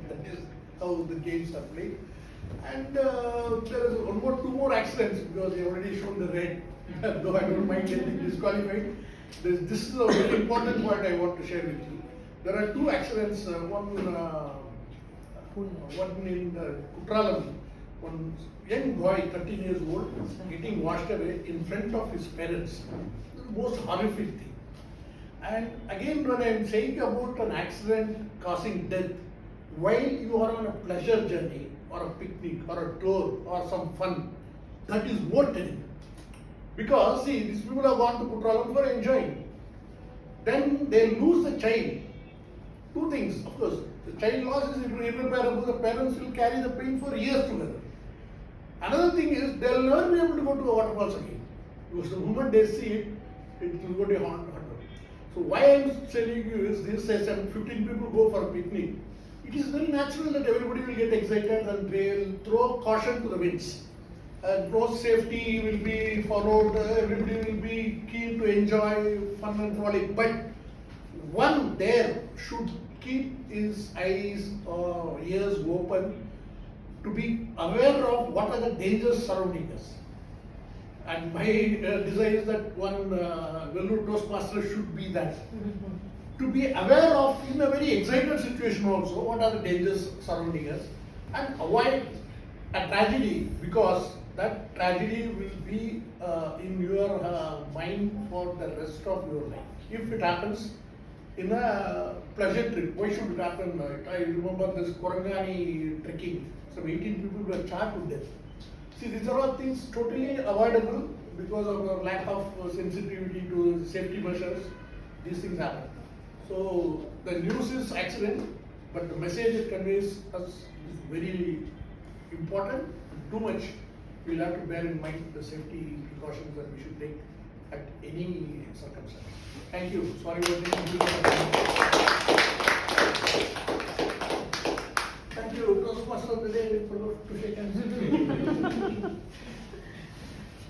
that is how the games are played. And there is 2 more accidents, because they already shown the red. Though I don't mind getting disqualified. This is a very important point I want to share with you. There are 2 accidents. One in Kutralam, one young boy, 13 years old, getting washed away in front of his parents. The most horrific thing. And again, when I am saying about an accident causing death, while you are on a pleasure journey, or a picnic, or a tour, or some fun, that is more terrible. Because see, these people have gone to Kutralam for enjoying. Then they lose the child. 2 things, of course. The child loss is irreparable. The parents will carry the pain for years together. Another thing is, they will never be able to go to the waterfalls again. Because the moment they see it, it will go to haunt. So why I am telling you is this: as 15 people go for a picnic, it is very natural that everybody will get excited and they will throw caution to the winds. And road safety will be followed, everybody will be keen to enjoy fun and frolic. But one there should keep his eyes or ears open to be aware of what are the dangers surrounding us. And my desire is that one Vellore Toastmaster should be that. To be aware of, in a very excited situation also, what are the dangers surrounding us, and avoid a tragedy, because that tragedy will be in your mind for the rest of your life. If it happens in a pleasure trip, why should it happen? I remember this Korangani trekking, some 18 people were charred to death. See, these are all things totally avoidable because of our lack of sensitivity to safety measures. These things happen. So the news is accident, but the message it conveys us is very important. Too much, we'll have to bear in mind the safety precautions that we should take at any circumstance. Thank you. Sorry for taking Thank you. Toastmaster of the day to shake hands.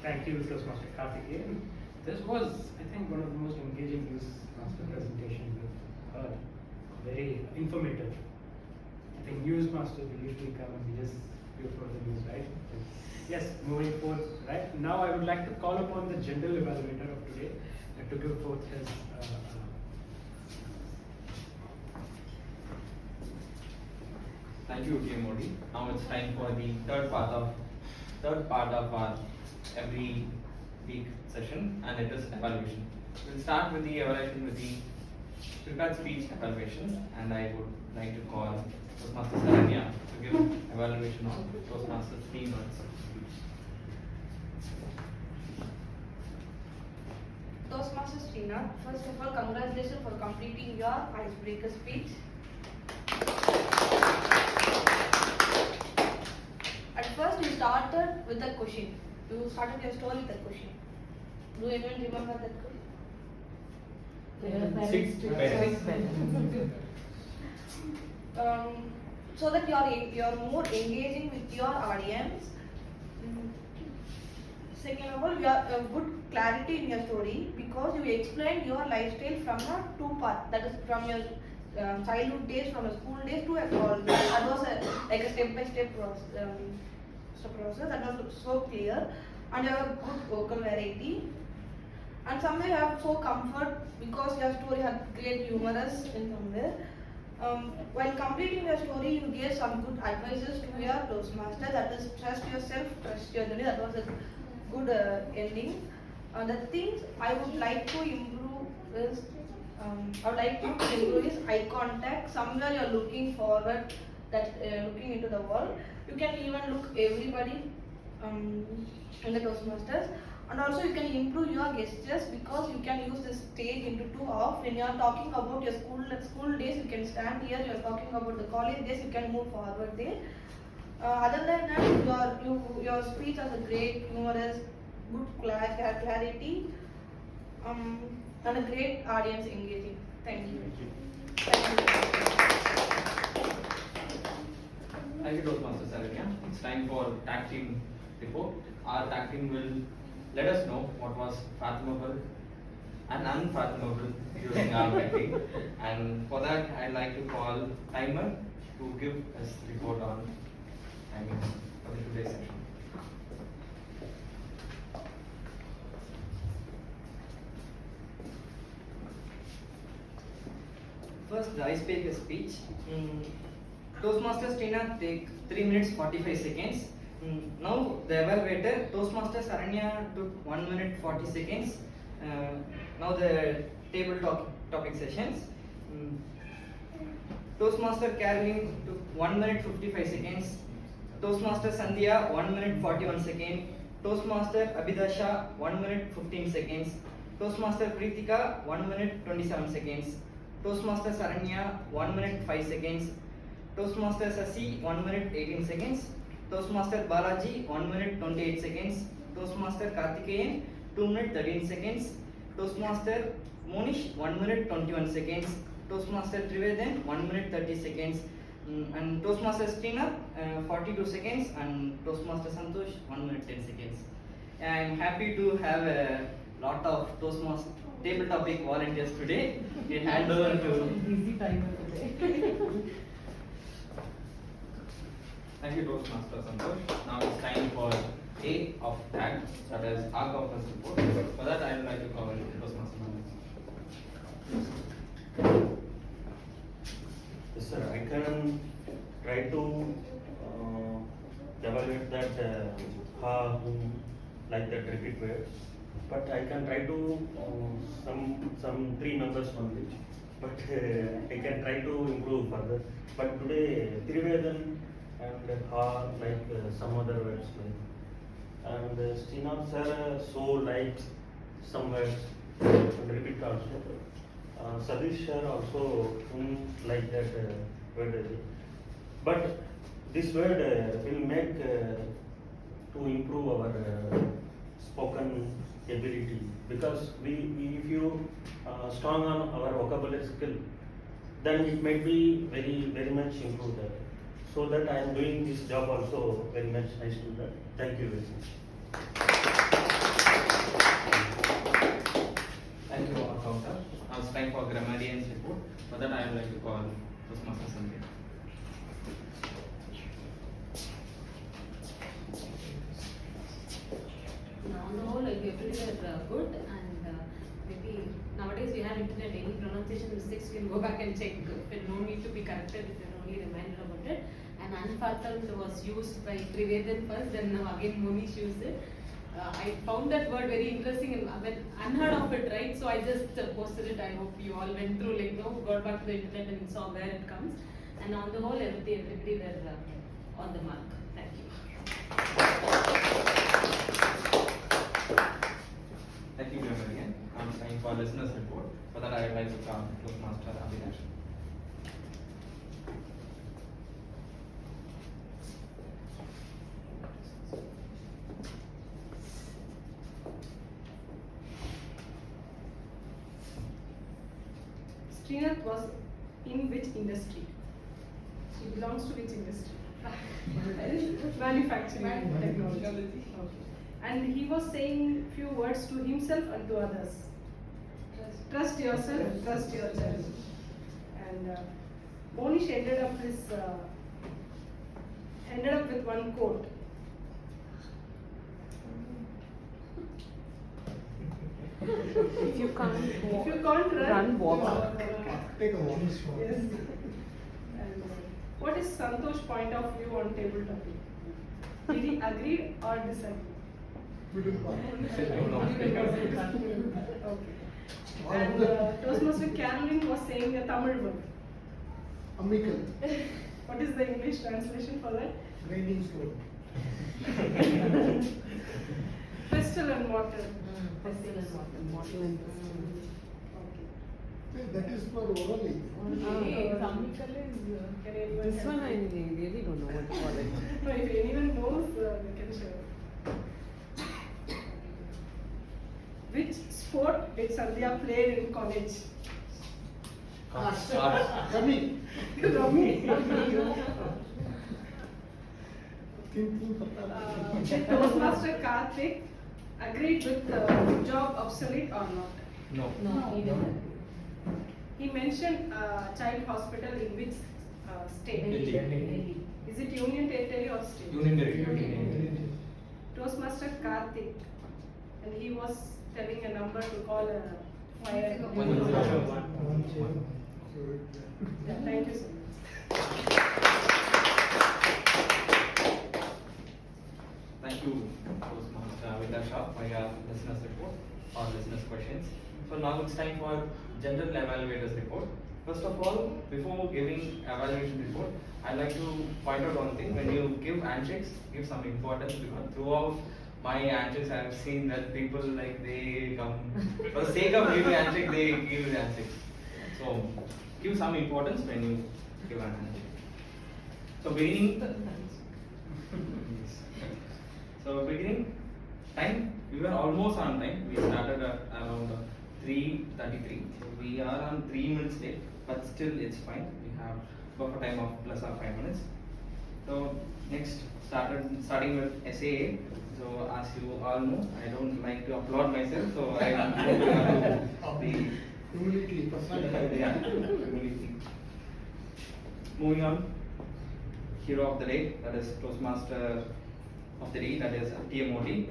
Thank you, Toastmaster Karthikeyan. This was, I think, one of the most engaging news master presentations we've heard. Very informative. I think news masters will usually come and we just go for the news, right? Yes, moving forward, right? Now I would like to call upon the general evaluator of today to give forth his Thank you, K. Modi. Now it's time for the third part of our every week session, and it is evaluation. We'll start with the evaluation with the prepared speech evaluation, and I would like to call Toastmaster Saranya to give evaluation on Toastmasters 3 months. Toastmasters Srinath, first of all, congratulations for completing your icebreaker speech. At first, you started with a question. You started your story with a question. Do anyone remember that question? Six parents. So that you're more engaging with your audience. Second of all, you have a good clarity in your story because you explained your lifestyle from a two part. That is from your childhood days, from a school days to a college. That was like a step-by-step process. That was so clear, and you have a good vocal variety. And somewhere you have so comfort because your story had great humorous in somewhere. While completing your story, you gave some good advices to your Toastmaster. That is, trust yourself, trust your journey. That was a good ending. The things I would like to improve is, eye contact. Somewhere you are looking forward, looking into the world. You can even look everybody in the Toastmasters. And also you can improve your gestures because you can use this stage into 2 halves. When you are talking about your school days, you can stand here. You are talking about the college days, you can move forward there. Other than that, your speech has a great humorous, good clarity, and a great audience engaging. Thank you. Thank you, Toastmaster Saranya. It's time for tag team report. Our tag team will let us know what was fathomable and unfathomable during our meeting. And for that, I'd like to call Timer to give us report on timings for the today's session. First, the icebreaker speech. Toastmasters Srinath take 3 minutes 45 seconds. Now the evaluator, Toastmaster Saranya took 1 minute 40 seconds. Now the table topic sessions. Toastmaster Caroline took 1 minute 55 seconds. Toastmaster Sandhya 1 minute 41 seconds. Toastmaster Abhidasha 1 minute 15 seconds. Toastmaster Preetika 1 minute 27 seconds. Toastmaster Saranya 1 minute 5 seconds. Toastmaster Sasi 1 minute 18 seconds. Toastmaster Balaji 1 minute 28 seconds. Toastmaster Karthikeyan 2 minute 13 seconds. Toastmaster Monish 1 minute 21 seconds. Toastmaster Triveden 1 minute 30 seconds. And Toastmaster Srinath 42 seconds. And Toastmaster Santosh 1 minute 10 seconds. I am happy to have a lot of Toastmaster table topic volunteers today. We hand over to Easy timer today. Thank you, Toastmaster Santosh. Now it's time for A of tag, that is arc of first report. For that, I would like to call Toastmaster Santosh. Yes, sir. I can try to evaluate that ha, whom, like that repeat words, but I can try to some 3 members only. But I can try to improve further. But today, Triveden and ha, like some other words like, and Srinath sir so like some words and repeat also. Sadish sir also like that word. But this word will make to improve our spoken ability, because if you strong on our vocabulary skill, then it might be very much improved. So that I am doing this job also very much nice to that. Thank you very much. Toastmaster. Now it's time for grammarian's report. For that, I would like to call Toastmaster Sanjay. On the whole, like everything are good, and maybe nowadays we have internet. Any pronunciation mistakes, you can go back and check. If no need to be corrected, if you're only reminded about it. And unfattened was used by Triveden first, then now again Monish used it. I found that word very interesting and unheard of it, right? So I just posted it. I hope you all went through, like, got back to the internet and saw where it comes. And on the whole, everybody were on the mark. Thank you. Thank you, grammarian. Now it's time for listeners' report. For that, I would like to call Toastmaster Abhinash. Srinath was in which industry? He belongs to which industry? Manufacturing technology. Okay. And he was saying few words to himself and to others. Trust yourself, trust your journey. And Monish ended up with one quote. If you can't run, walk. Take a walk. Yes. And what is Santosh's point of view on table topic? Did he agree or disagree? Okay. And Toastmaster Caroline was saying a Tamil word. Amical. What is the English translation for that? Raining stone. Pestle and mortar. Pestle and mortar. Okay. That is for orally. This one I really don't know what to call it. No, if anyone knows, they can share. Which sport did Sandhya play in college? Rummy. Rummy. Toastmaster Karthik agreed with the job obsolete or not? No. No, he didn't. He mentioned child hospital in which state? Delhi. Is it Union Territory or state? Union Territory. Toastmaster Karthik, and he was telling a number to call a fire. 101. Yeah, thank you so much. Thank you, Toastmaster Vitasha, for your listeners' report or listeners' questions. So now it's time for general evaluators report. First of all, before giving evaluation report, I'd like to point out one thing. When you give handshakes, give some importance, because throughout my handshakes, I've seen that people, like, they come for the sake of giving handshake, they give handshakes. So give some importance when you give a handshake. So beginning time, we were almost on time. We started at around 3:33. So we are on 3 minutes late, but still it's fine. We have buffer time of plus or 5 minutes. So next, starting with SAA. So as you all know, I don't like to applaud myself, so I am moving on to the Humility. yeah, humility. Moving on, hero of the day, that is Toastmaster of the day, that is TMOD.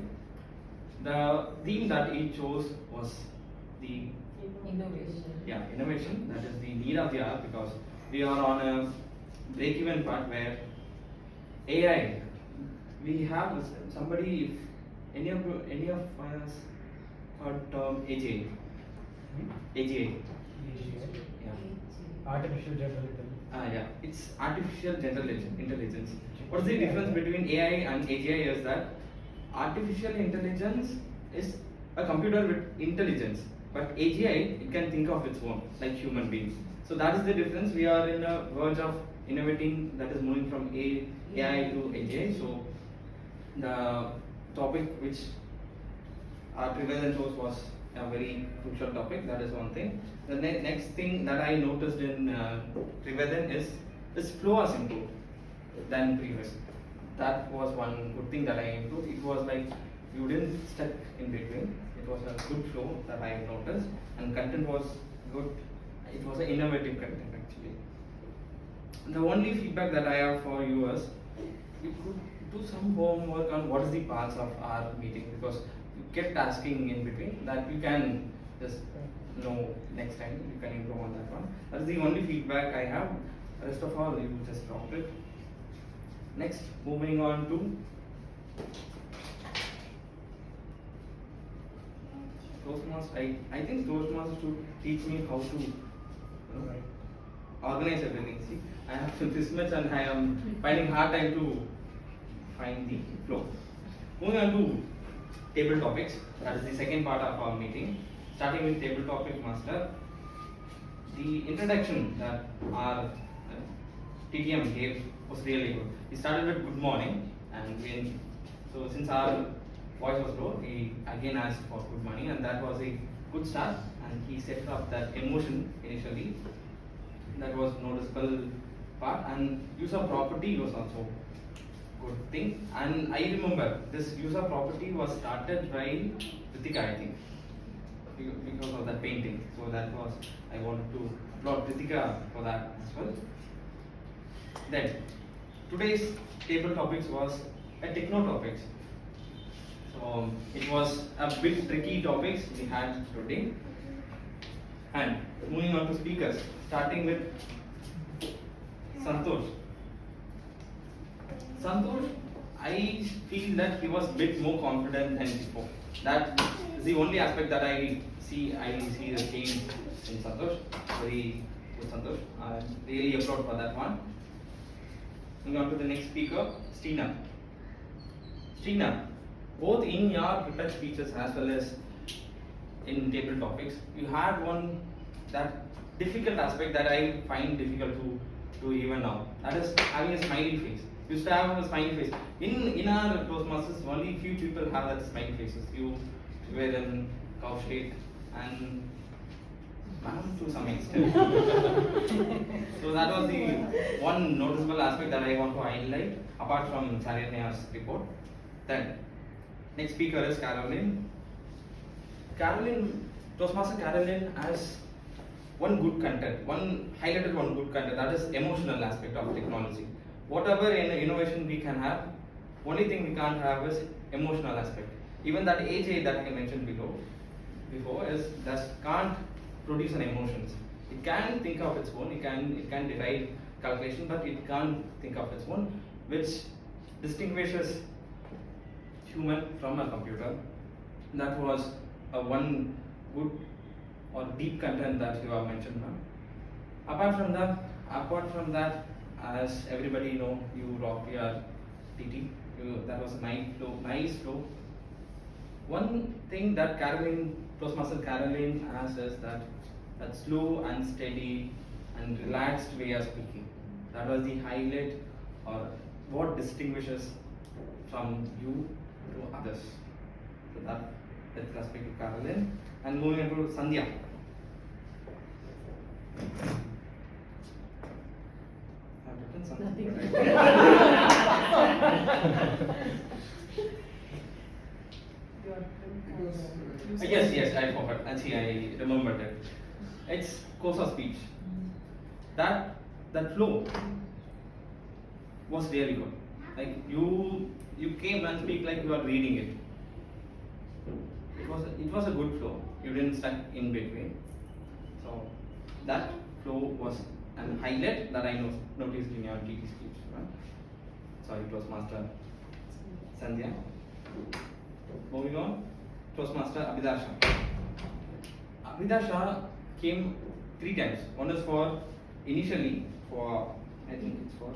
The theme that he chose was the innovation. That is the need of the hour, because we are on a break-even part where AI. We have somebody. If any of us heard term AGI? AGI. Yeah. Artificial general intelligence. Yeah, it's artificial general intelligence. What's the difference between AI and AGI is that artificial intelligence is a computer with intelligence, but AGI, it can think of its own, like human beings. So that is the difference. We are in a verge of innovating, that is moving from AI to AGI. So the topic which our Triveden chose was a very crucial topic. That is one thing. The next thing that I noticed in Triveden is this flow was improved than previous. That was one good thing that I improved. It was like you didn't stuck in between. It was a good flow that I noticed, and content was good. It was an innovative content actually. The only feedback that I have for you is you could do some homework on what is the parts of our meeting, because you kept asking in between that you can just know next time you can improve on that one. That is the only feedback I have. Rest of all you just dropped it. Next, moving on to Toastmasters. I think Toastmasters should teach me how to organize everything. See, I have to this much and I am finding hard time to find the flow. Moving on to table topics. That is the second part of our meeting. Starting with table topic master. The introduction that our TTM gave was really good. He started with good morning, and so since our voice was low, he again asked for good morning, and that was a good start. And he set up that emotion initially. That was noticeable part, and user property was also good thing. And I remember this user property was started by Ritika, I think, because of that painting. So that was, I wanted to applaud Ritika for that as well. Then today's table topics was a techno topics. So it was a bit tricky topics we had today. And moving on to speakers, starting with Santosh. Santosh, I feel that he was a bit more confident than before. That is the only aspect that I see the change in Santosh. Very good Santosh. I really applaud for that one. Moving on to the next speaker, Stina. Stina, both in your prepared speeches as well as in table topics, you had one that difficult aspect that I find difficult to do even now. That is having a smiley face. You used to have a smiley face. In our Toastmasters, only few people have that smiley faces. You, Vedan, Kaushik, and to some extent. So that was the one noticeable aspect that I want to highlight, apart from Saranya's report. Then, next speaker is Caroline. Caroline, Toastmaster Caroline has one good content, highlighted one good content, that is emotional aspect of technology. Whatever innovation we can have, only thing we can't have is emotional aspect. Even that AJ that I mentioned before is can't produce an emotions. It can think of its own, it can derive calculation, but it can't think of its own, which distinguishes human from a computer. That was one good or deep content that you have mentioned, ma'am. Apart from that, as everybody know, you rock your TT. That was a nice flow. One thing that Toastmaster Caroline has is that slow and steady and relaxed way of speaking. That was the highlight or what distinguishes from you to others. So that with respect to Caroline. And moving on to Sandhya. I've written something. Yes, I forgot. Actually, I remembered it. It's course of speech. That flow was really good. Like you came and speak like you are reading it. It was a good flow. You didn't stuck in between. So that flow was an highlight that I noticed in your TT speech. Right? Sorry, Toastmaster Sandhya. Moving on, Toastmaster Abhidasha. Abhidasha came 3 times. One is initially for I think it's for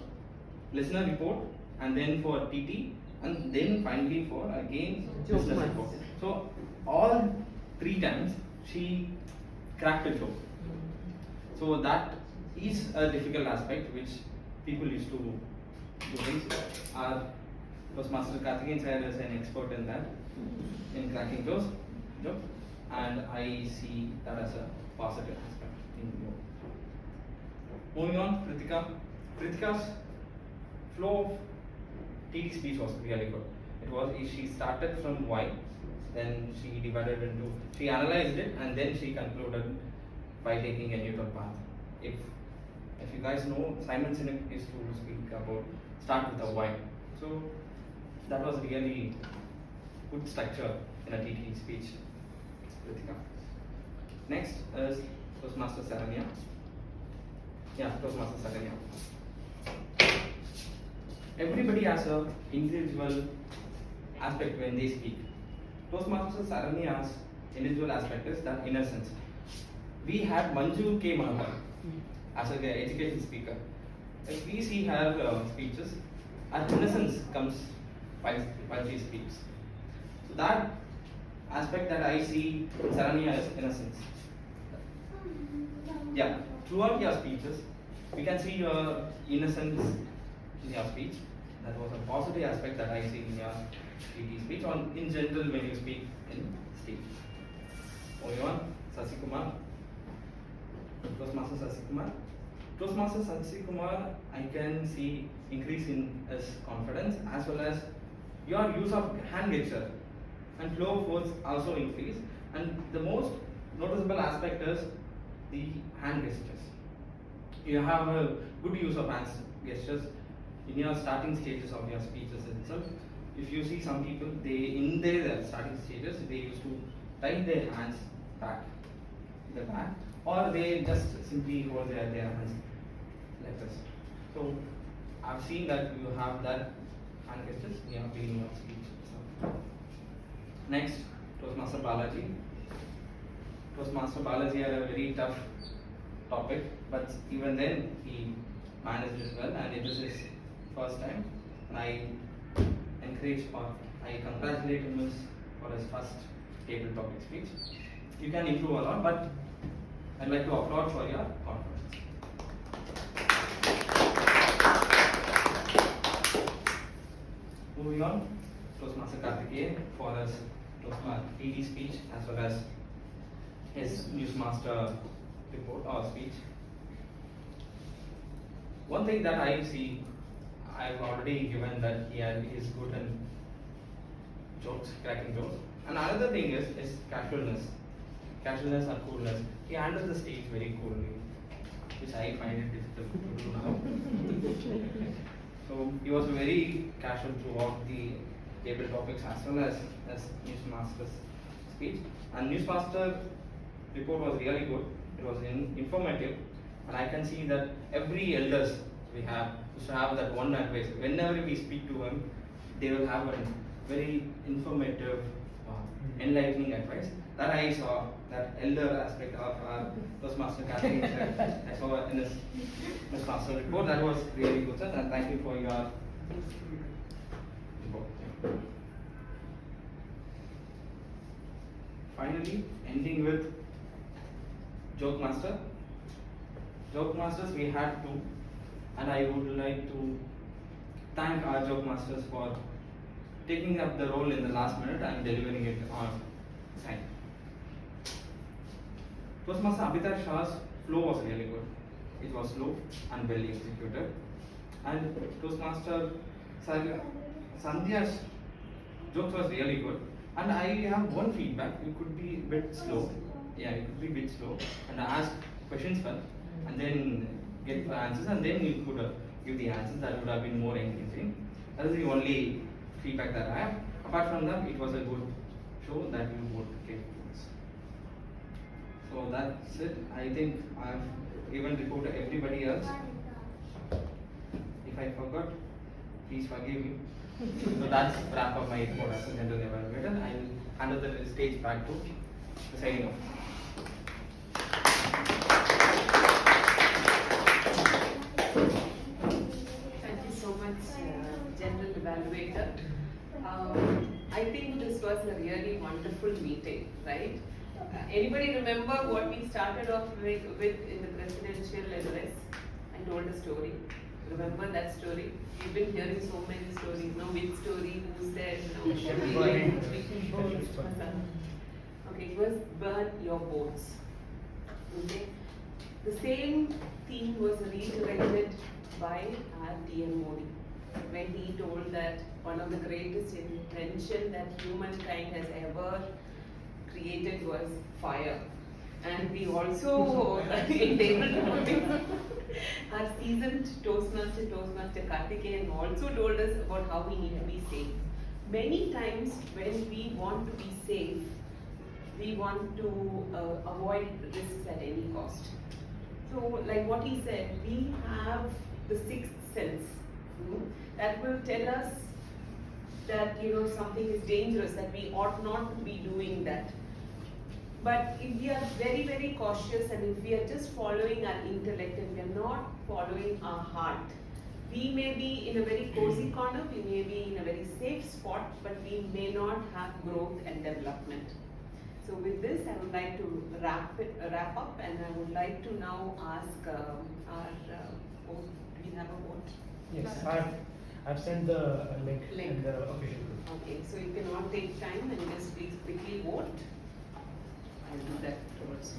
listener report, and then for TT, and then finally for again listener report. So all 3 times she cracked the flow. So that is a difficult aspect which people used to do things. Our Toastmaster Karthikeyan sir is an expert in that, in cracking those jokes, and I see that as a positive aspect in you. Moving on, Kritika's flow of TT speech was really good. it was she started from why, then she divided into, she analyzed it, and then she concluded by taking a neutral path. If you guys know, Simon Sinek used to speak about start with the why. So that was really good structure in a TT speech, Kritika. Next is Toastmaster Saranya. Yeah, Toastmaster Saranya. Everybody has a individual aspect when they speak. Toastmaster Saranya's individual aspect is that innocence. We had Manju K. Manohar as an education speaker. If we see her speeches, her innocence comes while she speaks. So that aspect that I see in Saranya is innocence. Yeah, throughout your speeches, we can see your innocence in your speech. That was a positive aspect that I see in your TT speech, or in general when you speak in stage. Moving on, Sasikumar. Toastmaster Sasikumar. Toastmaster Sasikumar, I can see increase in his confidence as well as your use of hand gesture and flow of words also increase. And the most noticeable aspect is the hand gestures. You have a good use of hand gestures in your starting stages of your speeches itself. If you see some people, they in their starting stages, they used to tie their hands back, the back, or they just simply hold their hands like this. So I've seen that you have that hand gestures in your beginning of speech itself. Next, Toastmaster Balaji. Toastmaster Balaji had a very tough topic, but even then he managed it well, and it is his first time. And I encourage or I congratulate him for his first table topic speech. You can improve a lot, but I'd like to applaud for your confidence. Moving on, Toastmaster Karthikeyan for his Toastmaster TD speech as well as his Newsmaster report or speech. One thing that I see, I've already given that he is good in jokes, cracking jokes. And another thing is casualness or coolness. He handles the stage very coolly, which I find it difficult to do now. So he was very casual throughout the table topics as well as Newsmaster's speech. And Newsmaster report was really good. It was informative, and I can see that every elders we have used to have that one advice. Whenever we speak to them, they will have a very informative, enlightening advice. That I saw, that elder aspect of our Toastmaster Karthikeyan. I saw in his Toastmaster report. That was really good, sir, and thank you for your report. Finally, ending with Joke Master. Joke Masters we had two, and I would like to thank our Joke Masters for taking up the role in the last minute and delivering it on time. Toastmaster Amitabh Shah's flow was really good. It was slow and well executed. And Toastmaster Sandhya's jokes was really good. And I have one feedback, it could be a bit slow. Yeah, it could be a bit slow. And ask questions first, and then get answers, and then you could give the answers. That would have been more engaging. That is the only feedback that I have. Apart from that, it was a good show that you would give to us. So that's it. I think I've given report to everybody else. If I forgot, please forgive me. So that's wrap up my report as a general evaluator. I will hand over the stage back to the signing off. Thank you so much, General Evaluator. I think this was a really wonderful meeting, right? Anybody remember what we started off with in the presidential address? I told a story. Remember that story? We've been hearing so many stories. No, which story? Who said? No, okay, it was burn your boats. Okay. The same theme was reiterated by our TM Modi when he told that one of the greatest invention that humankind has ever created was fire. And we also in table topics, our seasoned Toastmaster Karthikeyan also told us about how we need to be safe. Many times when we want to be safe, we want to avoid risks at any cost. So like what he said, we have the sixth sense that will tell us that something is dangerous, that we ought not to be doing that. But if we are very, very cautious and if we are just following our intellect and we are not following our heart, we may be in a very cozy corner, we may be in a very safe spot, but we may not have growth and development. So with this, I would like to wrap up, and I would like to now ask our vote. Do we have a vote? Yes, I've sent the link in the official group. Okay, so you can all take time and just please quickly vote. I'll do that also.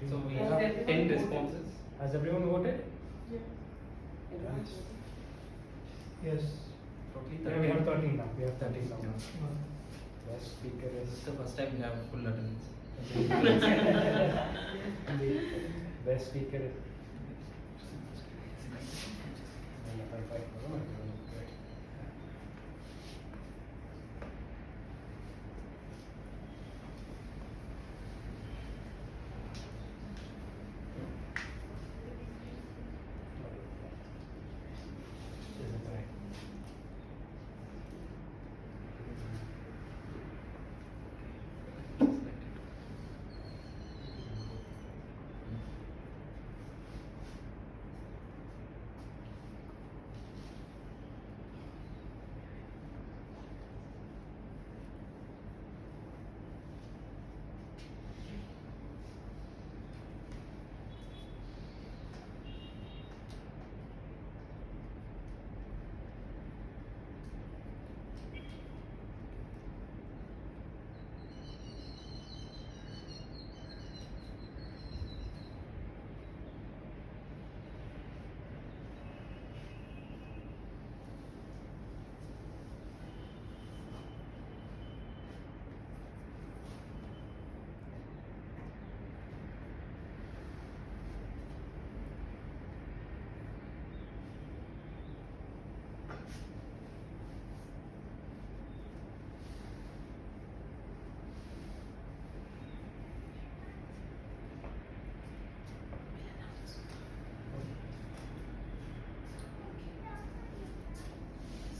So we have 10 responses. Has everyone voted? Yes. Totally Yeah, we have 13 now. We have 13 now. Best speaker This is is the first time we have full attendance. the best speaker is.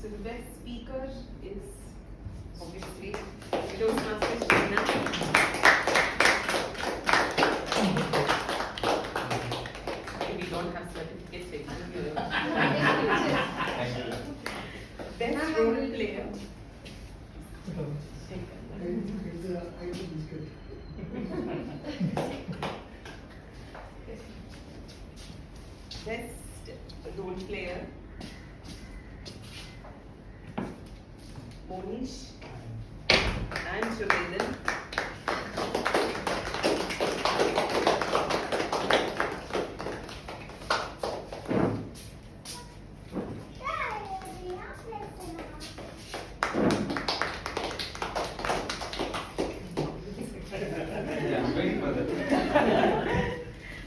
So the best speaker is obviously Toastmaster Srinath. We don't have certificates taken here. Best role player It's a IT biscuit. Best role player. Monish and Shubhendan. Yeah, I'm waiting for that.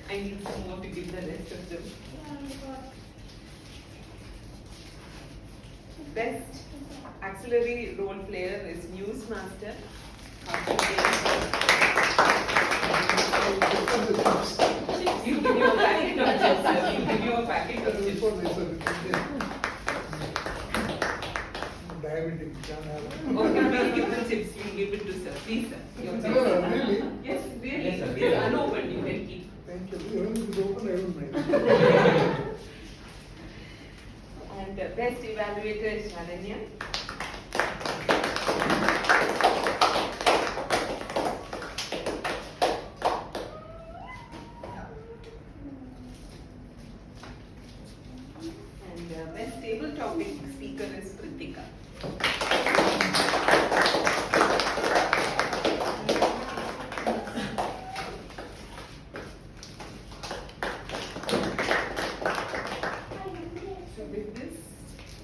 I need some more to give the rest of them. Best auxiliary role player is Newsmaster. You give you a packet of chips, sir. You give you a packet of chips. Diabetic, can't have it. Okay, we'll give the chips. We'll give it to sir. Please, sir. Your chips. No, really? Yes, really. Yes, sir. It's unopened. You can keep. Thank you. Even if it's open, I don't mind. And best evaluator is Sharanya. And best table topic speaker is Pritika. So with this,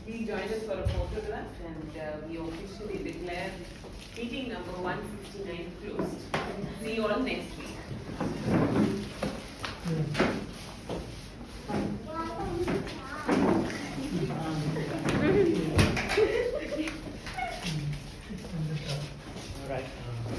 we join us for a photograph and we officially declare meeting number 169 closed. See you all next week.